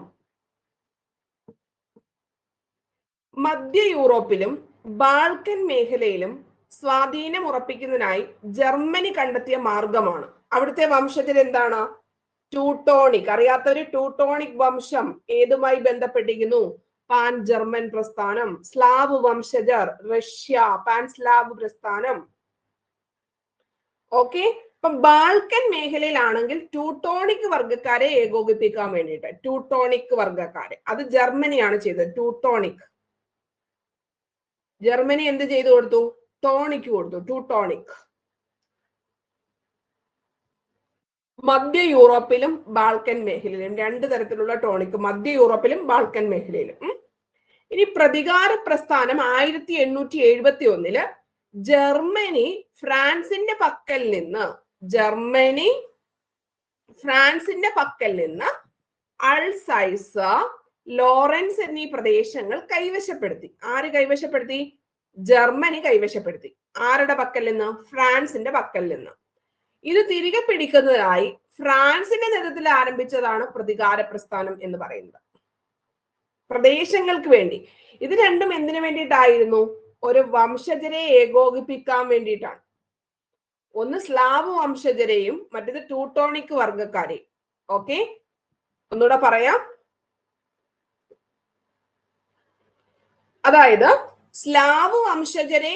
മധ്യ യൂറോപ്പിലും ബാൾക്കൻ മേഖലയിലും സ്വാധീനം ഉറപ്പിക്കുന്നതിനായി ജർമ്മനി കണ്ടെത്തിയ മാർഗമാണ്. അവിടുത്തെ വംശജർ എന്താണ്? ട്യൂട്ടോണിക്. അറിയാത്തവര് ട്യൂട്ടോണിക് വംശം ഏതുമായി ബന്ധപ്പെട്ടിരിക്കുന്നു? പാൻ ജർമ്മൻ പ്രസ്ഥാനം. സ്ലാവ് വംശജർ റഷ്യ, പാൻ സ്ലാവ് പ്രസ്ഥാനം. ഓക്കെ, ഇപ്പം ബാൾക്കൻ മേഖലയിലാണെങ്കിൽ ട്യൂട്ടോണിക് വർഗക്കാരെ ഏകോപിപ്പിക്കാൻ വേണ്ടിയിട്ട് ട്യൂട്ടോണിക് വർഗക്കാരെ അത് ജർമ്മനിയാണ് ചെയ്തത്. ട്യൂട്ടോണിക് ജർമ്മനി എന്ത് ചെയ്തു കൊടുത്തു? ടോണിക് കൊടുത്തു. ട്യൂട്ടോണിക്. മധ്യ യൂറോപ്പിലും ബാൾക്കൻ മേഖലയിലും 2 തരത്തിലുള്ള ടോണിക്, മധ്യ യൂറോപ്പിലും ബാൾക്കൻ മേഖലയിലും. ഇനി പ്രതികാര പ്രസ്ഥാനം 1871 ജർമ്മനി ഫ്രാൻസിന്റെ പക്കൽ നിന്ന് അൾസൈസ്, ലോറൻസ് എന്നീ പ്രദേശങ്ങൾ കൈവശപ്പെടുത്തി. ആര് കൈവശപ്പെടുത്തി? ജർമ്മനി കൈവശപ്പെടുത്തി. ആരുടെ പക്കൽ നിന്ന്? ഫ്രാൻസിന്റെ പക്കൽ നിന്ന്. ഇത് തിരികെ പിടിക്കുന്നതിനായി ഫ്രാൻസിന്റെ നേതൃത്വത്തിൽ ആരംഭിച്ചതാണ് പ്രതികാര പ്രസ്ഥാനം എന്ന് പറയുന്നത്. പ്രദേശങ്ങൾക്ക് വേണ്ടി. ഇത് രണ്ടും എന്തിനു വേണ്ടിയിട്ടായിരുന്നു? ഒരു വംശജരെ ഏകോപിപ്പിക്കാൻ വേണ്ടിയിട്ടാണ്. ഒന്ന് സ്ലാവ് വംശജരെയും മറ്റേത് ട്യൂട്ടോണിക് വർഗക്കാരെയും. ഓക്കെ, ഒന്നുകൂടെ പറയാം. അതായത് സ്ലാവ് വംശജരെ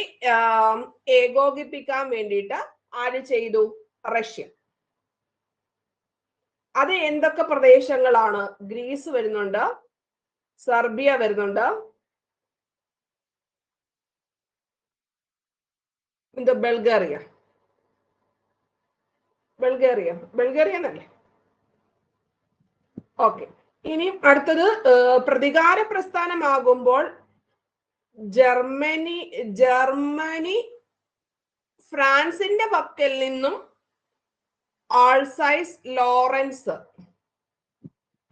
ഏകോപിപ്പിക്കാൻ വേണ്ടിയിട്ട് ആര് ചെയ്തു? റഷ്യ. അത് എന്തൊക്കെ പ്രദേശങ്ങളാണ്? ഗ്രീസ് വരുന്നുണ്ട്, സെർബിയ വരുന്നുണ്ട്, ബൾഗേറിയ എന്നല്ലേ? ഓക്കെ, ഇനി അടുത്തത് പ്രതികാര പ്രസ്ഥാനമാകുമ്പോൾ ജർമ്മനി ഫ്രാൻസിന്റെ പക്കൽ നിന്നും ആൾസൈസ്, ലോറൻസ്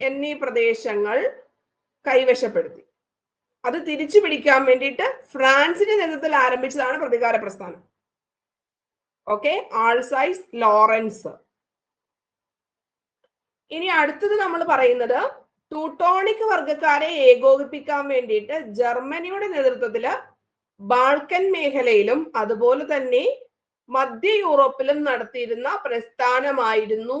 എന്നീ പ്രദേശങ്ങൾ കൈവശപ്പെടുത്തി. അത് തിരിച്ചു പിടിക്കാൻ വേണ്ടിയിട്ട് ഫ്രാൻസിന്റെ നേതൃത്വത്തിൽ ആരംഭിച്ചതാണ് പ്രതികാര പ്രസ്ഥാനം. Okay, Alsace, Lorraine. ഇനി അടുത്തത് നമ്മൾ പറയുന്നത് ടൂട്ടോണിക് വർഗക്കാരെ ഏകോപിപ്പിക്കാൻ വേണ്ടിയിട്ട് ജർമ്മനിയുടെ നേതൃത്വത്തില് ബാൾക്കൻ മേഖലയിലും അതുപോലെ തന്നെ മധ്യ യൂറോപ്പിലും നടത്തിയിരുന്ന പ്രസ്ഥാനമായിരുന്നു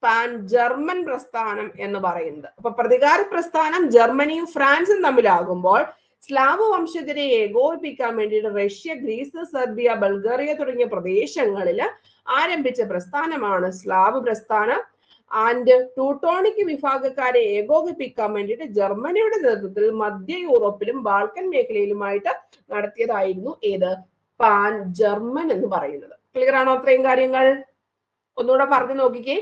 പാൻ ജർമ്മൻ പ്രസ്ഥാനം എന്ന് പറയുന്നത്. അപ്പൊ പ്രതികാര പ്രസ്ഥാനം ജർമ്മനിയും ഫ്രാൻസും തമ്മിലാകുമ്പോൾ സ്ലാവ് വംശജരെ ഏകോപിപ്പിക്കാൻ വേണ്ടിയിട്ട് റഷ്യ, ഗ്രീസ്, സെർബിയ, ബൾഗേറിയ തുടങ്ങിയ പ്രദേശങ്ങളിൽ ആരംഭിച്ച പ്രസ്ഥാനമാണ് സ്ലാവ് പ്രസ്ഥാനം. ആൻഡ് ടൂട്ടോണിക് വിഭാഗക്കാരെ ഏകോപിപ്പിക്കാൻ വേണ്ടിയിട്ട് ജർമ്മനിയുടെ നേതൃത്വത്തിൽ മധ്യ യൂറോപ്പിലും ബാൾക്കൻ മേഖലയിലുമായിട്ട് നടത്തിയതായിരുന്നു ഏത് പാൻ ജർമ്മൻ എന്ന് പറയുന്നത്. ക്ലിയർ ആണോ അത്രയും കാര്യങ്ങൾ? ഒന്നുകൂടെ പറഞ്ഞു നോക്കിക്കേ.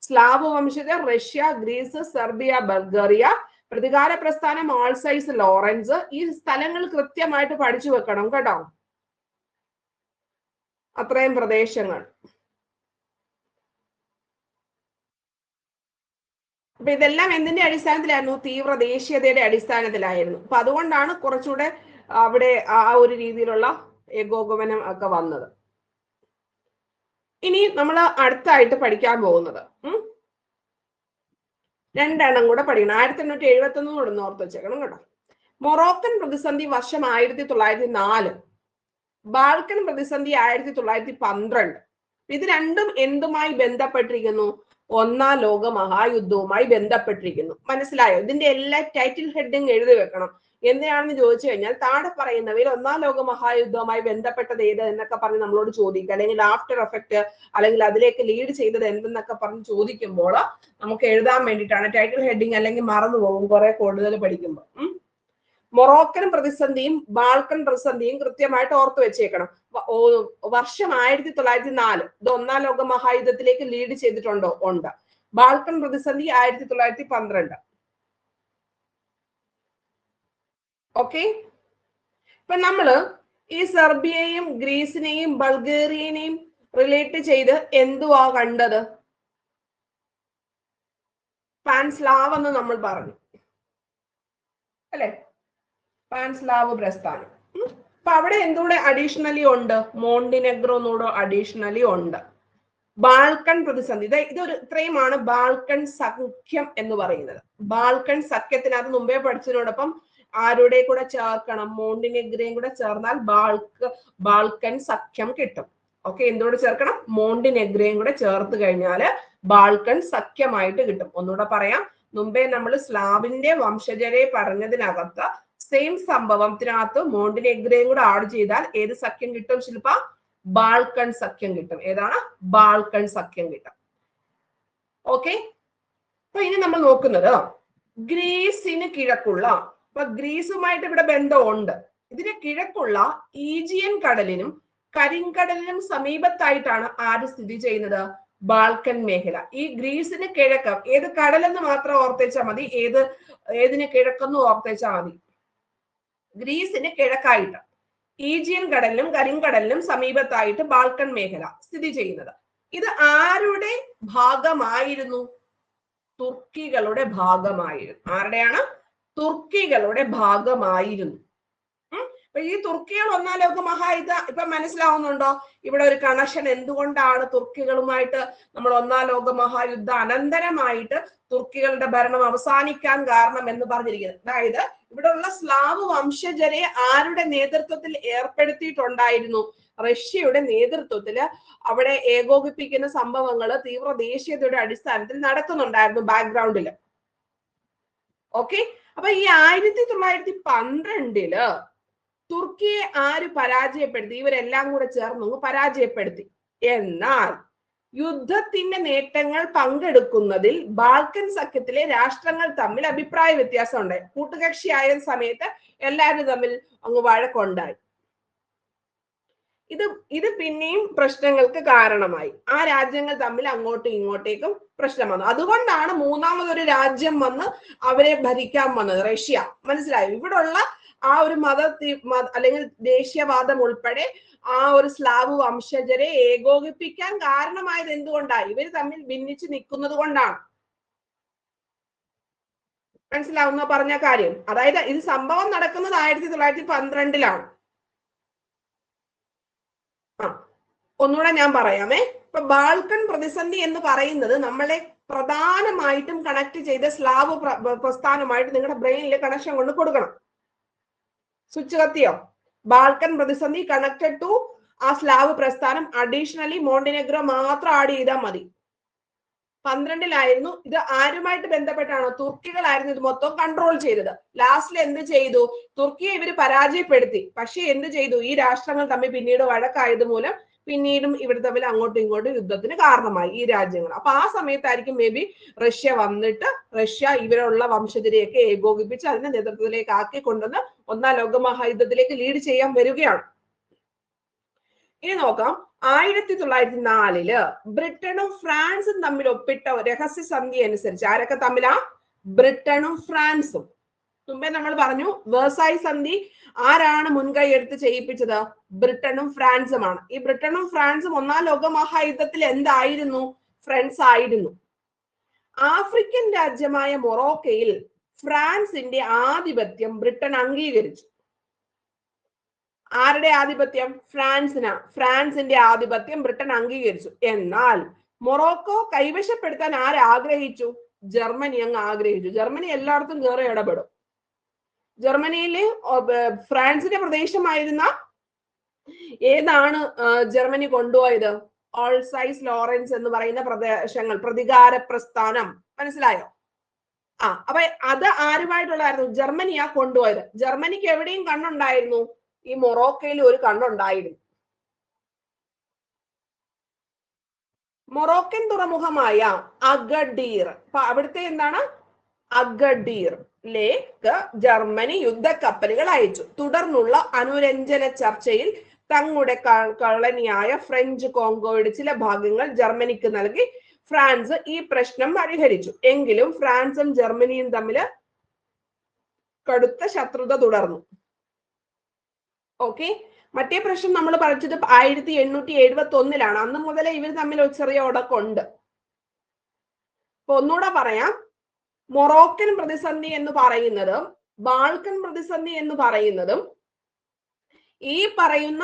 സ്ലാവ് വംശജർ റഷ്യ, ഗ്രീസ്, സെർബിയ, ബൾഗേറിയ. പ്രതികാര പ്രസ്ഥാനം ആൾസൈസ്, ലോറൻസ്. ഈ സ്ഥലങ്ങൾ കൃത്യമായിട്ട് പഠിച്ചു വെക്കണം കേട്ടോ, അത്രയും പ്രദേശങ്ങൾ. അപ്പൊ ഇതെല്ലാം എന്തിന്റെ അടിസ്ഥാനത്തിലായിരുന്നു? തീവ്ര ദേശീയതയുടെ അടിസ്ഥാനത്തിലായിരുന്നു. അപ്പൊ അതുകൊണ്ടാണ് കുറച്ചുകൂടെ അവിടെ ആ ഒരു രീതിയിലുള്ള ഏകോപനം ഒക്കെ വന്നത്. ഇനി നമ്മൾ അടുത്തായിട്ട് പഠിക്കാൻ പോകുന്നത് രണ്ടെണ്ണം കൂടെ പഠിക്കണം. 1871 കൂടെ ഒന്ന് ഓർത്ത് വെച്ചേക്കണം കേട്ടോ. മൊറോക്കൻ പ്രതിസന്ധി വർഷം 1904, ബാൾക്കൻ പ്രതിസന്ധി 1912. ഇത് രണ്ടും എന്തുമായി ബന്ധപ്പെട്ടിരിക്കുന്നു? ഒന്നാം ലോക മഹായുദ്ധവുമായി ബന്ധപ്പെട്ടിരിക്കുന്നു. മനസ്സിലായോ? ഇതിന്റെ എല്ലാ ടൈറ്റിൽ ഹെഡിങ് എഴുതി വെക്കണം. എന്തിനാണെന്ന് ചോദിച്ചു കഴിഞ്ഞാൽ താഴെ പറയുന്നവയിൽ ഒന്നാം ലോക മഹായുദ്ധവുമായി ബന്ധപ്പെട്ടത് ഏത് എന്നൊക്കെ പറഞ്ഞ് നമ്മളോട് ചോദിക്കുക, അല്ലെങ്കിൽ ആഫ്റ്റർ എഫക്ട്, അല്ലെങ്കിൽ അതിലേക്ക് ലീഡ് ചെയ്തത് എന്തെന്നൊക്കെ പറഞ്ഞ് ചോദിക്കുമ്പോൾ നമുക്ക് എഴുതാൻ വേണ്ടിയിട്ടാണ് ടൈറ്റിൽ ഹെഡിങ്, അല്ലെങ്കിൽ മറന്നു പോകും കുറെ കൂടുതൽ പഠിക്കുമ്പോൾ. മൊറോക്കൻ പ്രതിസന്ധിയും ബാൾക്കൻ പ്രതിസന്ധിയും കൃത്യമായിട്ട് ഓർത്തു വെച്ചേക്കണം. വർഷം 1904. ഇത് ഒന്നാം ലോക മഹായുദ്ധത്തിലേക്ക് ലീഡ് ചെയ്തിട്ടുണ്ടോ? ഉണ്ട്. ബാൾക്കൻ പ്രതിസന്ധി 1912. ഓക്കെ, ഇപ്പൊ നമ്മള് ഈ സെർബിയയും ഗ്രീസിനെയും ബൾഗേറിയനെയും റിലേറ്റ് ചെയ്ത് എന്തുവാ കണ്ടത്? പാൻസ്ലാവ് എന്ന് നമ്മൾ പറഞ്ഞു അല്ലെ? പാൻസ്ലാവ് പ്രസ്ഥാനം. അപ്പൊ അവിടെ എന്തുകൂടെ അഡീഷണലി ഉണ്ട്? മോണ്ടിനെഗ്രോ എന്നൂടെ അഡീഷണലി ഉണ്ട്. ബാൾക്കൻ പ്രതിസന്ധി, ഇതൊരു ഇത്രയുമാണ് ബാൾക്കൻ സഖ്യം എന്ന് പറയുന്നത്. ബാൾക്കൻ സഖ്യത്തിനകത്ത് മുമ്പേ പഠിച്ചതിനോടൊപ്പം ആരുടെ കൂടെ ചേർക്കണം? മോണ്ടിനെഗ്രയും കൂടെ ചേർന്നാൽ ബാൾക്കൻ സഖ്യം കിട്ടും. ഓക്കെ, എന്തുകൂടെ ചേർക്കണം? മോണ്ടിനെഗ്രയും കൂടെ ചേർത്ത് കഴിഞ്ഞാല് ബാൾക്കൻ സഖ്യമായിട്ട് കിട്ടും. ഒന്നുകൂടെ പറയാം, മുമ്പേ നമ്മൾ സ്ലാവിന്റെ വംശജരെ പറഞ്ഞതിനകത്ത് സെയിം സംഭവത്തിനകത്ത് മോണ്ടിനെഗ്രയും കൂടെ ആഡ് ചെയ്താൽ ഏത് സഖ്യം കിട്ടും ശില്പ? ബാൾക്കൻ സഖ്യം കിട്ടും. ഏതാണ്? ബാൾക്കൻ സഖ്യം കിട്ടും. ഓക്കെ, അപ്പൊ ഇനി നമ്മൾ നോക്കുന്നത് ഗ്രീസിന് കിഴക്കുള്ള, അപ്പൊ ഗ്രീസുമായിട്ട് ഇവിടെ ബന്ധമുണ്ട്. ഇതിന് കിഴക്കുള്ള ഈജിയൻ കടലിനും കരിങ്കടലിനും സമീപത്തായിട്ടാണ് ആര് സ്ഥിതി ചെയ്യുന്നത്? ബാൾക്കൻ മേഖല. ഈ ഗ്രീസിന് കിഴക്ക് ഏത് കടലെന്ന് മാത്രം ഓർത്തേച്ചാൽ മതി, ഏതിന് കിഴക്കെന്ന് ഓർത്തേച്ചാൽ മതി. ഗ്രീസിന് കിഴക്കായിട്ട് ഈജിയൻ കടലിനും കരിങ്കടലിനും സമീപത്തായിട്ട് ബാൾക്കൻ മേഖല സ്ഥിതി ചെയ്യുന്നത്. ഇത് ആരുടെ ഭാഗമായിരുന്നു? തുർക്കികളുടെ ഭാഗമായിരുന്നു. ആരുടെയാണ്? തുർക്കികളുടെ ഭാഗമായിരുന്നു. അപ്പൊ ഈ തുർക്കികൾ ഒന്നാം ലോക മഹായുദ്ധം ഇപ്പൊ മനസ്സിലാവുന്നുണ്ടോ? ഇവിടെ ഒരു കണക്ഷൻ. എന്തുകൊണ്ടാണ് തുർക്കികളുമായിട്ട് നമ്മൾ ഒന്നാം ലോക മഹായുദ്ധ അനന്തരമായിട്ട് തുർക്കികളുടെ ഭരണം അവസാനിക്കാൻ കാരണം എന്ന് പറഞ്ഞിരിക്കുന്നത്? അതായത് ഇവിടെയുള്ള സ്ലാവ് വംശജരെ ആരുടെ നേതൃത്വത്തിൽ ഏർപ്പെടുത്തിയിട്ടുണ്ടായിരുന്നു? റഷ്യയുടെ നേതൃത്വത്തിൽ അവിടെ ഏകോപിപ്പിക്കുന്ന സംഭവങ്ങൾ തീവ്ര ദേശീയതയുടെ അടിസ്ഥാനത്തിൽ നടക്കുന്നുണ്ടായിരുന്നു ബാക്ക്ഗ്രൗണ്ടിൽ. ഓക്കെ, അപ്പൊ ഈ 1912 തുർക്കിയെ ആര് പരാജയപ്പെടുത്തി? ഇവരെല്ലാം കൂടെ ചേർന്ന് പരാജയപ്പെടുത്തി. എന്നാൽ യുദ്ധത്തിന്റെ നേട്ടങ്ങൾ പങ്കെടുക്കുന്നതിൽ ബാൾക്കൻ സഖ്യത്തിലെ രാഷ്ട്രങ്ങൾ തമ്മിൽ അഭിപ്രായ വ്യത്യാസം ഉണ്ടായി. കൂട്ടുകക്ഷിയായ സമയത്ത് എല്ലാവരും തമ്മിൽ അങ്ങ് വഴക്കുണ്ടായി. ഇത് പിന്നെയും പ്രശ്നങ്ങൾക്ക് കാരണമായി. ആ രാജ്യങ്ങൾ തമ്മിൽ അങ്ങോട്ടും ഇങ്ങോട്ടേക്കും പ്രശ്നം വന്നു. അതുകൊണ്ടാണ് മൂന്നാമതൊരു രാജ്യം വന്ന് അവരെ ഭരിക്കാൻ വന്നത്, റഷ്യ. മനസ്സിലായോ? ഇവിടുള്ള ആ ഒരു അല്ലെങ്കിൽ ദേശീയവാദം ഉൾപ്പെടെ ആ ഒരു സ്ലാവ് വംശജരെ ഏകോപിപ്പിക്കാൻ കാരണമായത് എന്തുകൊണ്ടാണ്? ഇവർ തമ്മിൽ ഭിന്നിച്ച് നിൽക്കുന്നത് കൊണ്ടാണ്. മനസ്സിലാവുന്ന പറഞ്ഞ കാര്യം? അതായത് ഇത് സംഭവം നടക്കുന്നത് 1912-ലാണ്. ഒന്നുകൂടെ ഞാൻ പറയാമേ. ഇപ്പൊ ബാൾക്കൻ പ്രതിസന്ധി എന്ന് പറയുന്നത് നമ്മളെ പ്രധാനമായിട്ടും കണക്ട് ചെയ്ത സ്ലാവ് പ്രസ്ഥാനമായിട്ട് നിങ്ങളുടെ ബ്രെയിനിൽ കണക്ഷൻ കൊണ്ട് കൊടുക്കണം. സ്വിച്ച് കത്തിയോ? ബാൾക്കൻ പ്രതിസന്ധി കണക്റ്റഡ് ടു ആ സ്ലാവ് പ്രസ്ഥാനം. അഡീഷണലി മോണ്ടിനെഗ്രോ മാത്രം ആഡ് ചെയ്താൽ മതി. 12-ലായിരുന്നു. ഇത് ആരുമായിട്ട് ബന്ധപ്പെട്ടാണോ? തുർക്കികളായിരുന്നു ഇത് മൊത്തം കൺട്രോൾ ചെയ്തത്. ലാസ്റ്റിൽ എന്ത് ചെയ്തു? തുർക്കിയെ ഇവർ പരാജയപ്പെടുത്തി. പക്ഷെ എന്ത് ചെയ്തു? ഈ രാഷ്ട്രങ്ങൾ തമ്മിൽ പിന്നീട് വഴക്കായത് മൂലം പിന്നീടും ഇവർ തമ്മിൽ അങ്ങോട്ടും ഇങ്ങോട്ടും യുദ്ധത്തിന് കാരണമായി ഈ രാജ്യങ്ങൾ. അപ്പൊ ആ സമയത്തായിരിക്കും മേ ബി റഷ്യ വന്നിട്ട് ഇവരുള്ള വംശജരെയൊക്കെ ഏകോപിപ്പിച്ച് അതിന്റെ നേതൃത്വത്തിലേക്ക് ആക്കിക്കൊണ്ടുവന്ന് ഒന്നാം ലോകമഹായുദ്ധത്തിലേക്ക് ലീഡ് ചെയ്യാൻ വരികയാണ്. ഇനി നോക്കാം. 1904 ബ്രിട്ടനും ഫ്രാൻസും തമ്മിൽ ഒപ്പിട്ട രഹസ്യ സന്ധി അനുസരിച്ച് ആരൊക്കെ തമ്മിലാ? ബ്രിട്ടനും ഫ്രാൻസും. മുമ്പേ നമ്മൾ പറഞ്ഞു വേഴ്സായി സന്ധി ആരാണ് മുൻകൈ എടുത്ത് ചെയ്യിപ്പിച്ചത്? ബ്രിട്ടനും ഫ്രാൻസുമാണ്. ഈ ബ്രിട്ടനും ഫ്രാൻസും ഒന്നാം ലോകമഹായുദ്ധത്തിൽ എന്തായിരുന്നു? ഫ്രണ്ട്സ് ആയിരുന്നു. ആഫ്രിക്കൻ രാജ്യമായ മൊറോക്കയിൽ ഫ്രാൻസിന്റെ ആധിപത്യം ബ്രിട്ടൻ അംഗീകരിച്ചു. ആരുടെ ആധിപത്യം? ഫ്രാൻസിന്റെ ആധിപത്യം ബ്രിട്ടൻ അംഗീകരിച്ചു. എന്നാൽ മൊറോക്കോ കൈവശപ്പെടുത്താൻ ആരാഗ്രഹിച്ചു? ജർമ്മനി അങ്ങ് ആഗ്രഹിച്ചു. ജർമ്മനി എല്ലായിടത്തും കയറി ഇടപെടും. ജർമ്മനിയില് ഫ്രാൻസിന്റെ പ്രദേശമായിരുന്ന ഏതാണ് ജർമ്മനി കൊണ്ടുപോയത്? ഓൾസൈസ് ലോറൻസ് എന്ന് പറയുന്ന പ്രദേശങ്ങൾ, പ്രതികാര പ്രസ്ഥാനം. മനസ്സിലായോ? അപ്പൊ അത് ആരുമായിട്ടുള്ളായിരുന്നു? ജർമ്മനിയാ കൊണ്ടുപോയത്. ജർമ്മനിക്ക് എവിടെയും കണ്ണുണ്ടായിരുന്നു? ഈ മൊറോക്കയിൽ ഒരു കണ്ണുണ്ടായിരുന്നു. മൊറോക്കൻ തുറമുഖമായ അഗഡീർ, അവിടുത്തെ എന്താണ്? അഗഡീറിലേക്ക് ജർമ്മനി യുദ്ധക്കപ്പലുകൾ അയച്ചു. തുടർന്നുള്ള അനുരഞ്ജന ചർച്ചയിൽ തങ്ങളുടെ കളനിയായ ഫ്രഞ്ച് കോങ്കോയുടെ ചില ഭാഗങ്ങൾ ജർമ്മനിക്ക് നൽകി ഫ്രാൻസ് ഈ പ്രശ്നം പരിഹരിച്ചു. എങ്കിലും ഫ്രാൻസും ജർമ്മനിയും തമ്മിൽ കടുത്ത ശത്രുത തുടർന്നു. ഓക്കെ. മറ്റേ പ്രശ്നം നമ്മൾ പഠിച്ചത് 1871-ലാണ്. അന്ന് മുതലേ ഇവർ തമ്മിൽ ഒരു ചെറിയ ഉടക്കുണ്ട്. അപ്പൊ ഒന്നുകൂടെ പറയാം. മൊറോക്കൻ പ്രതിസന്ധി എന്ന് പറയുന്നതും ബാൾക്കൻ പ്രതിസന്ധി എന്ന് പറയുന്നതും ഈ പറയുന്ന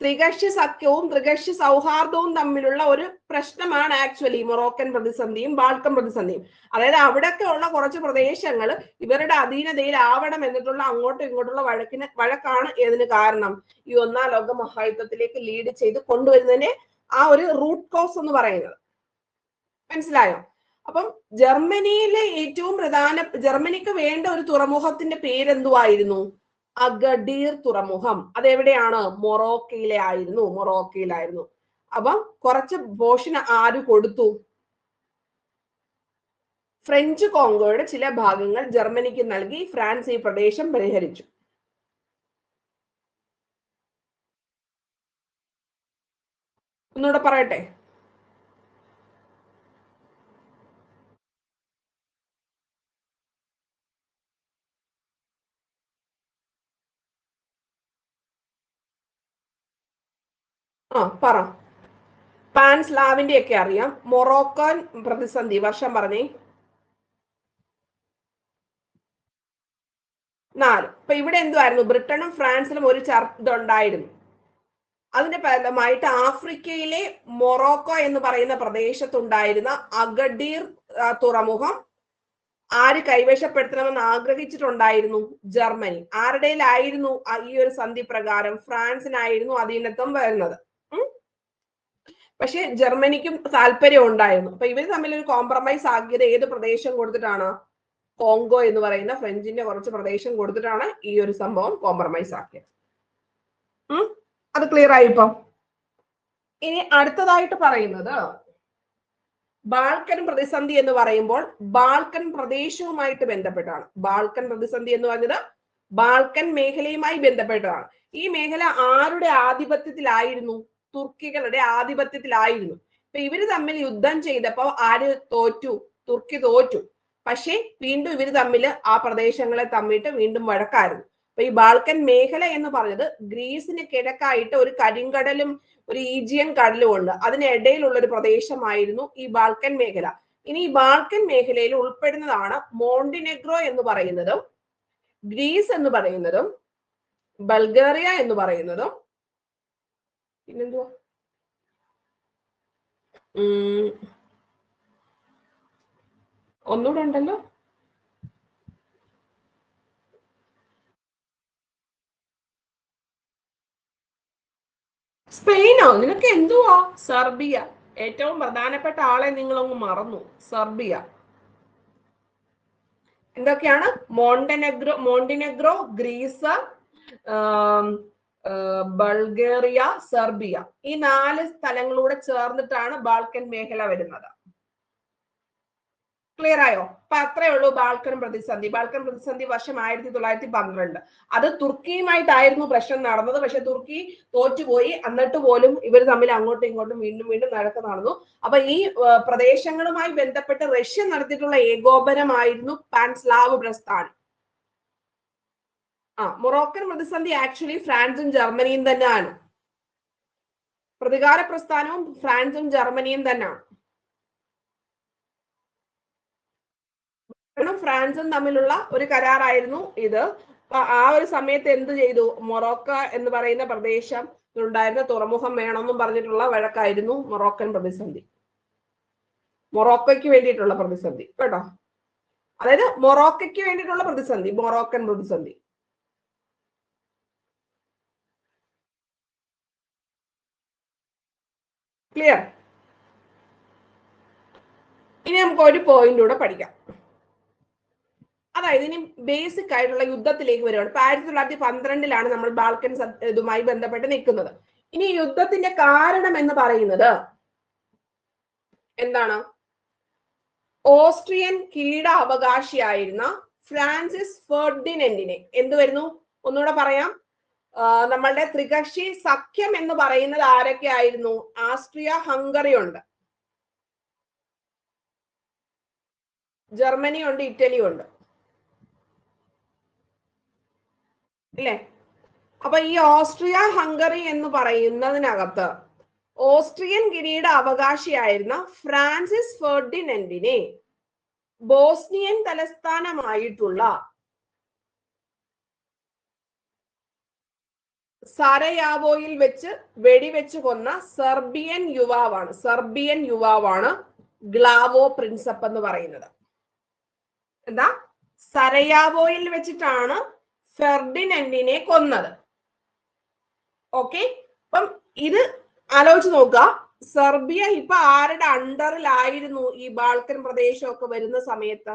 ത്രികക്ഷി സഖ്യവും ത്രികക്ഷി സൗഹാർദ്ദവും തമ്മിലുള്ള ഒരു പ്രശ്നമാണ് ആക്ച്വലി മൊറോക്കൻ പ്രതിസന്ധിയും ബാൾക്കൻ പ്രതിസന്ധിയും. അതായത് അവിടെയൊക്കെ ഉള്ള കുറച്ച് പ്രദേശങ്ങൾ ഇവരുടെ അധീനതയിൽ ആവണം എന്നിട്ടുള്ള അങ്ങോട്ടും ഇങ്ങോട്ടുള്ള വഴക്കാണ് ഏതിന് കാരണം? ഈ ഒന്നാം ലോക മഹായുദ്ധത്തിലേക്ക് ലീഡ് ചെയ്ത് കൊണ്ടുവരുന്നതിന്റെ ആ ഒരു റൂട്ട് കോസ് എന്ന് പറയുന്നത്. മനസ്സിലായോ? അപ്പം ജർമ്മനിയിലെ ഏറ്റവും ജർമ്മനിക്ക് വേണ്ട ഒരു തുറമുഖത്തിന്റെ പേരെന്തുവായിരുന്നു? അഗഡീർ തുറമുഖം. അതെവിടെയാണ്? മൊറോക്കയിലായിരുന്നു. അപ്പം കുറച്ച് പോർഷൻ ആര് കൊടുത്തു? ഫ്രഞ്ച് കോങ്കോയുടെ ചില ഭാഗങ്ങൾ ജർമ്മനിക്ക് നൽകി ഫ്രാൻസ് ഈ പ്രദേശം പരിഹരിച്ചു. ഒന്നുകൂടെ പറയട്ടെ. പറ. പാൻസ്ലാവിന്റെ ഒക്കെ അറിയാം. മൊറോക്കൻ പ്രതിസന്ധി വർഷം പറഞ്ഞേ. 4. അപ്പൊ ഇവിടെ എന്തുവായിരുന്നു? ബ്രിട്ടനും ഫ്രാൻസിലും ഒരു ഇതുണ്ടായിരുന്നു. അതിന്റെ ഫലമായിട്ട് ആഫ്രിക്കയിലെ മൊറോക്കോ എന്ന് പറയുന്ന പ്രദേശത്തുണ്ടായിരുന്ന അഗഡീർ തുറമുഖം ആര് കൈവശപ്പെടുത്തണമെന്ന് ആഗ്രഹിച്ചിട്ടുണ്ടായിരുന്നു? ജർമ്മനി. ആരുടെയിലായിരുന്നു ഈ ഒരു സന്ധി പ്രകാരം? ഫ്രാൻസിനായിരുന്നു അധീനത്വം വരുന്നത്. പക്ഷെ ജർമ്മനിക്കും താല്പര്യം ഉണ്ടായിരുന്നു. അപ്പൊ ഇവർ തമ്മിൽ ഒരു കോംപ്രമൈസ് ആക്കിയത് ഏത് പ്രദേശം കൊടുത്തിട്ടാണ്? കോങ്കോ എന്ന് പറയുന്ന ഫ്രഞ്ചിന്റെ കുറച്ച് പ്രദേശം കൊടുത്തിട്ടാണ് ഈ ഒരു സംഭവം കോംപ്രമൈസ് ആക്കിയത്. അത് ക്ലിയർ ആയിപ്പോ? ഇനി അടുത്തതായിട്ട് പറയുന്നത് ബാൾക്കൻ പ്രതിസന്ധി എന്ന് പറയുമ്പോൾ ബാൾക്കൻ പ്രദേശവുമായിട്ട് ബന്ധപ്പെട്ടാണ്. ബാൾക്കൻ പ്രതിസന്ധി എന്ന് പറഞ്ഞത് ബാൾക്കൻ മേഖലയുമായി ബന്ധപ്പെട്ടതാണ്. ഈ മേഖല ആരുടെ ആധിപത്യത്തിലായിരുന്നു? തുർക്കികളുടെ ആധിപത്യത്തിലായിരുന്നു. അപ്പൊ ഇവര് തമ്മിൽ യുദ്ധം ചെയ്തപ്പോ ആര് തോറ്റു? തുർക്കി തോറ്റു. പക്ഷെ വീണ്ടും ഇവര് തമ്മിൽ ആ പ്രദേശങ്ങളെ തമ്മിട്ട് വീണ്ടും വഴക്കായിരുന്നു. അപ്പൊ ഈ ബാൾക്കൻ മേഖല എന്ന് പറഞ്ഞത് ഗ്രീസിന് കിഴക്കായിട്ട് ഒരു കരിങ്കടലും ഒരു ഈജിയൻ കടലും ഉണ്ട്. അതിനിടയിലുള്ള ഒരു പ്രദേശമായിരുന്നു ഈ ബാൾക്കൻ മേഖല. ഇനി ഈ ബാൾക്കൻ മേഖലയിൽ ഉൾപ്പെടുന്നതാണ് മോണ്ടിനെഗ്രോ എന്ന് പറയുന്നതും ഗ്രീസ് എന്ന് പറയുന്നതും ബൾഗേറിയ എന്ന് പറയുന്നതും പിന്നെന്തുവാ ഒന്നുകൂടെ ഉണ്ടല്ലോ, സ്പെയിനോ? നിനക്ക് എന്തുവാ? സെർബിയ. ഏറ്റവും പ്രധാനപ്പെട്ട ആളെ നിങ്ങളൊന്ന് മറന്നു, സെർബിയ. എന്തൊക്കെയാണ്? Montenegro, Greece, Bulgaria, Serbia. ഈ 4 സ്ഥലങ്ങളൂടെ ചേർന്നിട്ടാണ് ബാൾക്കൻ മേഖല വരുന്നത്. ക്ലിയർ ആയോ? അപ്പൊ അത്രേ ഉള്ളൂ ബാൾക്കൻ പ്രതിസന്ധി. ബാൾക്കൻ പ്രതിസന്ധി വർഷം 1912. അത് തുർക്കിയുമായിട്ടായിരുന്നു പ്രശ്നം നടന്നത്. പക്ഷെ തുർക്കി തോറ്റുപോയി. എന്നിട്ട് പോലും ഇവർ തമ്മിൽ അങ്ങോട്ടും ഇങ്ങോട്ടും വീണ്ടും വീണ്ടും നടക്ക് നടന്നു. അപ്പൊ ഈ പ്രദേശങ്ങളുമായി ബന്ധപ്പെട്ട് റഷ്യ നടത്തിയിട്ടുള്ള ഏകോപനമായിരുന്നു പാൻസ്ലാവ് പ്രസ്ഥാനം. മൊറോക്കൻ പ്രതിസന്ധി ആക്ച്വലി ഫ്രാൻസും ജർമ്മനിയും തന്നെയാണ്. പ്രതികാര പ്രസ്ഥാനവും ഫ്രാൻസും ജർമ്മനിയും തന്നെയാണ്. ഫ്രാൻസും തമ്മിലുള്ള ഒരു കരാറായിരുന്നു ഇത്. ആ ഒരു സമയത്ത് എന്ത് ചെയ്തു? മൊറോക്ക എന്ന് പറയുന്ന പ്രദേശം ഉണ്ടായിരുന്ന തുറമുഖം വേണമെന്നും പറഞ്ഞിട്ടുള്ള വഴക്കായിരുന്നു മൊറോക്കൻ പ്രതിസന്ധി. മൊറോക്കോയ്ക്ക് വേണ്ടിയിട്ടുള്ള പ്രതിസന്ധി കേട്ടോ. അതായത് മൊറോക്കയ്ക്ക് വേണ്ടിയിട്ടുള്ള പ്രതിസന്ധി, മൊറോക്കൻ പ്രതിസന്ധി. ക്ലിയർ? ഇനി നമുക്ക് ഒരു പോയിന്റ് കൂടെ പഠിക്കാം. അതായത് ഇനി ബേസിക് ആയിട്ടുള്ള യുദ്ധത്തിലേക്ക് വരികയാണ്. 1912 നമ്മൾ ബാൾക്കൻ ഇതുമായി ബന്ധപ്പെട്ട് നിൽക്കുന്നത്. ഇനി യുദ്ധത്തിന്റെ കാരണം എന്ന് പറയുന്നത് എന്താണ്? ഓസ്ട്രിയൻ കിരീടാവകാശിയായിരുന്ന ഫ്രാൻസിസ് ഫെർഡിനൻഡിനെ എന്ത് വരുന്നു? ഒന്നുകൂടെ പറയാം. നമ്മളുടെ ത്രികക്ഷി സഖ്യം എന്ന് പറയുന്നത് ആരൊക്കെ ആയിരുന്നു? ആസ്ട്രിയ ഹംഗറി ഉണ്ട്, ജർമ്മനി ഉണ്ട്, ഇറ്റലി ഉണ്ട്, അല്ലേ? അപ്പൊ ഈ ഓസ്ട്രിയ ഹംഗറി എന്ന് പറയുന്നതിനകത്ത് ഓസ്ട്രിയൻ കിരീട അവകാശിയായിരുന്ന ഫ്രാൻസിസ് ഫെർഡിനൻഡിനെ ബോസ്നിയൻ തലസ്ഥാനമായിട്ടുള്ള സരയാവോയിൽ വെച്ച് വെടിവെച്ച് കൊന്ന സെർബിയൻ യുവാവാണ് ഗ്ലാവോ പ്രിൻസപ്പ് എന്ന് പറയുന്നത്. എന്താ? സരയാവോയിൽ വെച്ചിട്ടാണ് ഫെർഡിനൻഡിനെ കൊന്നത്. ഓക്കെ, അപ്പം ഇത് ആലോചിച്ച് നോക്കുക. സെർബിയ ഇപ്പൊ ആരുടെ അണ്ടറിലായിരുന്നു ഈ ബാൾക്കൻ പ്രദേശമൊക്കെ വരുന്ന സമയത്ത്?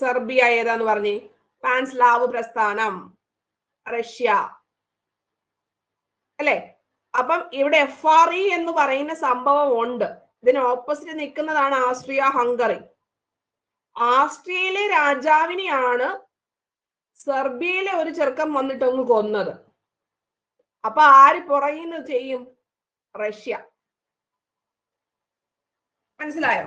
സെർബിയ ഏതാന്ന് പറഞ്ഞേ? പാൻസ്ലാവ് പ്രസ്ഥാനം, റഷ്യ, അല്ലെ? അപ്പം ഇവിടെ FRE എന്ന് പറയുന്ന സംഭവം ഉണ്ട്. ഇതിന് ഓപ്പോസിറ്റ് നിൽക്കുന്നതാണ് ആസ്ട്രിയ ഹംഗറി. ആസ്ട്രിയയിലെ രാജാവിനെയാണ് സെർബിയയിലെ ഒരു ചെറുക്കൻ വന്നിട്ട് അങ്ങ് കൊന്നത്. അപ്പൊ ആര് പുറകിന്ന് ചെയ്യും? റഷ്യ. മനസ്സിലായോ?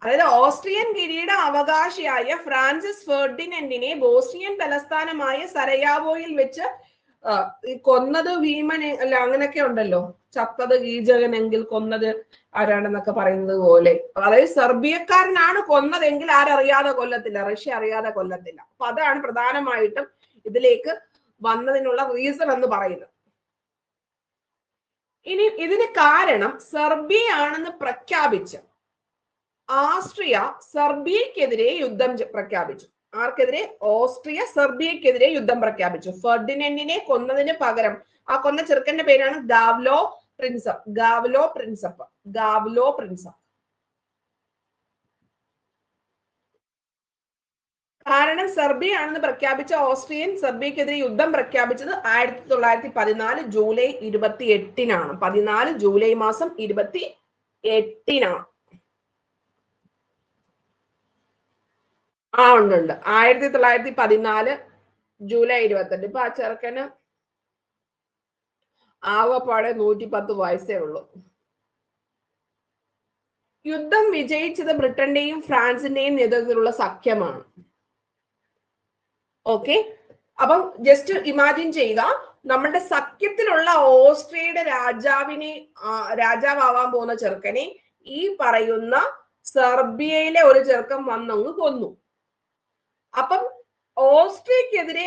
അതായത് ഓസ്ട്രിയൻ കിരീട അവകാശിയായ ഫ്രാൻസിസ് ഫെർഡിനൻഡിനെ ബോസ്നിയൻ തലസ്ഥാനമായ സരയാവോയിൽ വെച്ച് കൊന്നത് ഭീമൻ അല്ല, അങ്ങനെയൊക്കെ ഉണ്ടല്ലോ. ചത്തത് കീചകനെങ്കിൽ കൊന്നത് ആരാണെന്നൊക്കെ പറയുന്നത് പോലെ. അതായത് സെർബിയക്കാരനാണ് കൊന്നതെങ്കിൽ ആരറിയാതെ കൊല്ലത്തില്ല, റഷ്യ അറിയാതെ കൊല്ലത്തില്ല. അപ്പൊ അതാണ് പ്രധാനമായിട്ടും ഇതിലേക്ക് വന്നതിനുള്ള റീസൺ എന്ന് പറയുന്നത്. ഇനി ഇതിന് കാരണം സെർബിയ ആണെന്ന് പ്രഖ്യാപിച്ച് ആസ്ട്രിയ സെർബിയക്കെതിരെ യുദ്ധം പ്രഖ്യാപിച്ചു. ആർക്കെതിരെ? ഓസ്ട്രിയ സെർബിയക്കെതിരെ യുദ്ധം പ്രഖ്യാപിച്ചു. ഫെർഡിനൻഡിനെ കൊന്നതിന് പകരം ആ കൊന്ന ചെറുക്കന്റെ പേരാണ് ഗാവ്ലോ പ്രിൻസപ്പ്. കാരണം സെർബിയ ആണെന്ന് പ്രഖ്യാപിച്ച ഓസ്ട്രിയൻ സെർബിയക്കെതിരെ യുദ്ധം പ്രഖ്യാപിച്ചത് 1914 ജൂലൈ 28-നാണ്. 14 ജൂലൈ മാസം 28-നാണ്. ഉണ്ട് 1914 ജൂലൈ 28. ഇപ്പൊ ആ ചെറുക്കന് ആകപ്പാടെ 110 വയസ്സേ ഉള്ളൂ. യുദ്ധം വിജയിച്ചത് ബ്രിട്ടന്റെയും ഫ്രാൻസിന്റെയും നേതൃത്വത്തിലുള്ള സഖ്യമാണ്. ഓക്കെ, അപ്പം ജസ്റ്റ് ഇമാജിൻ ചെയ്യുക, നമ്മുടെ സഖ്യത്തിലുള്ള ഓസ്ട്രിയയുടെ രാജാവാൻ പോകുന്ന ചെറുക്കനെ ഈ പറയുന്ന സെർബിയയിലെ ഒരു ചെറുക്കൻ വന്നങ്ങ് കൊന്നു. അപ്പം ഓസ്ട്രിയക്കെതിരെ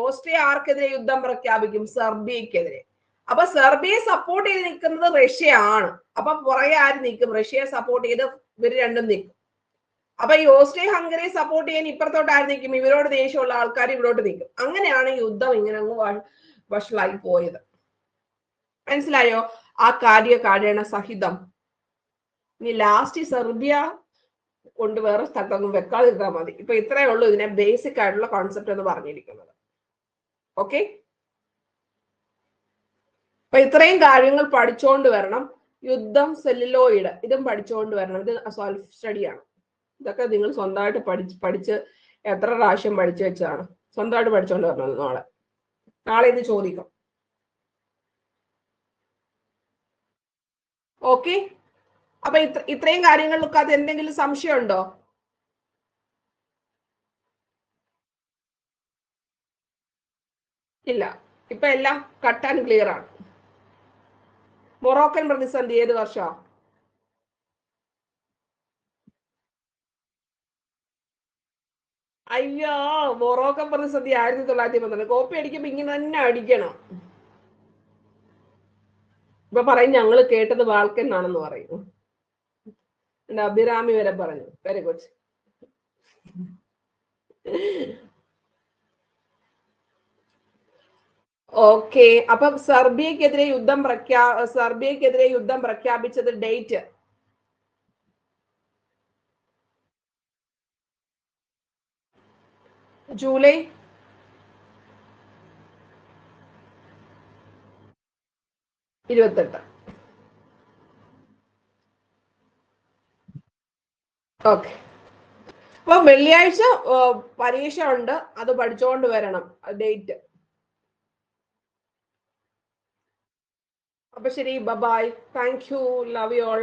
ഓസ്ട്രിയ ആർക്കെതിരെ യുദ്ധം പ്രഖ്യാപിക്കും? സെർബിയക്കെതിരെ. അപ്പൊ സെർബിയയെ സപ്പോർട്ട് ചെയ്ത് നിൽക്കുന്നത് റഷ്യ ആണ്. അപ്പൊ പുറകെ ആര് നിൽക്കും? റഷ്യയെ സപ്പോർട്ട് ചെയ്ത് ഇവര് രണ്ടും നിൽക്കും. അപ്പൊ ഈ ഓസ്ട്രിയ ഹംഗറിയെ സപ്പോർട്ട് ചെയ്യാൻ ഇപ്പുറത്തോട്ട് ആര് നിൽക്കും? ഇവരോട് ദേഷ്യമുള്ള ആൾക്കാർ ഇവരോട്ട് നിൽക്കും. അങ്ങനെയാണ് യുദ്ധം ഇങ്ങനെ അങ്ങ് വഷളായി പോയത്. മനസ്സിലായോ? ആ കാര്യകാരണ സഹിതം. ഇനി ലാസ്റ്റ് സെർബിയ കൊണ്ട് വേറെ സ്ഥലത്തൊന്നും വെക്കാതിരുന്നാൽ മതി. ഇപ്പൊ ഇത്രയേ ഉള്ളൂ ഇതിനെ ബേസിക് ആയിട്ടുള്ള കോൺസെപ്റ്റ് എന്ന് പറഞ്ഞിരിക്കുന്നത്. ഓക്കെ, അപ്പൊ ഇത്രയും കാര്യങ്ങൾ പഠിച്ചുകൊണ്ട് വരണം. യുദ്ധം, സെല്ലുലോയിഡ്, ഇതും പഠിച്ചുകൊണ്ട് വരണം. ഇത് സെൽഫ് സ്റ്റഡിയാണ്. ഇതൊക്കെ നിങ്ങൾ സ്വന്തമായിട്ട് പഠിച്ച് എത്ര പ്രാവശ്യം പഠിച്ചു വെച്ചതാണ്. സ്വന്തമായിട്ട് പഠിച്ചുകൊണ്ട് വരണം. നാളെ ഇത് ചോദിക്കും. ഓക്കെ, അപ്പൊ ഇത്രയും കാര്യങ്ങളിലൊക്കെ അത് എന്തെങ്കിലും സംശയം ഉണ്ടോ? ഇല്ല, ഇപ്പൊ എല്ലാം കട്ട് ആൻഡ് ക്ലിയർ ആണ്. മൊറോക്കൻ പ്രതിസന്ധി ഏത് വർഷമാ? അയ്യോ, മൊറോക്കൻ പ്രതിസന്ധി 1912. കോപ്പി അടിക്കുമ്പോ ഇങ്ങനെ തന്നെ അടിക്കണം. ഇപ്പൊ പറയും ഞങ്ങൾ കേട്ടത് ബാൽക്കൻ ആണെന്ന് പറയും. എന്റെ അഭിരാമി വരെ പറഞ്ഞു. Very good. ഓക്കെ, അപ്പൊ സെർബിയക്കെതിരെ യുദ്ധം പ്രഖ്യാപിച്ചത് ഡേറ്റ്? ജൂലൈ 28. ഓക്കെ, അപ്പൊ വെള്ളിയാഴ്ച പരീക്ഷ ഉണ്ട്, അത് പഠിച്ചുകൊണ്ട് വരണം ഡേറ്റ്. അപ്പൊ ശരി, bye, thank you, love you all.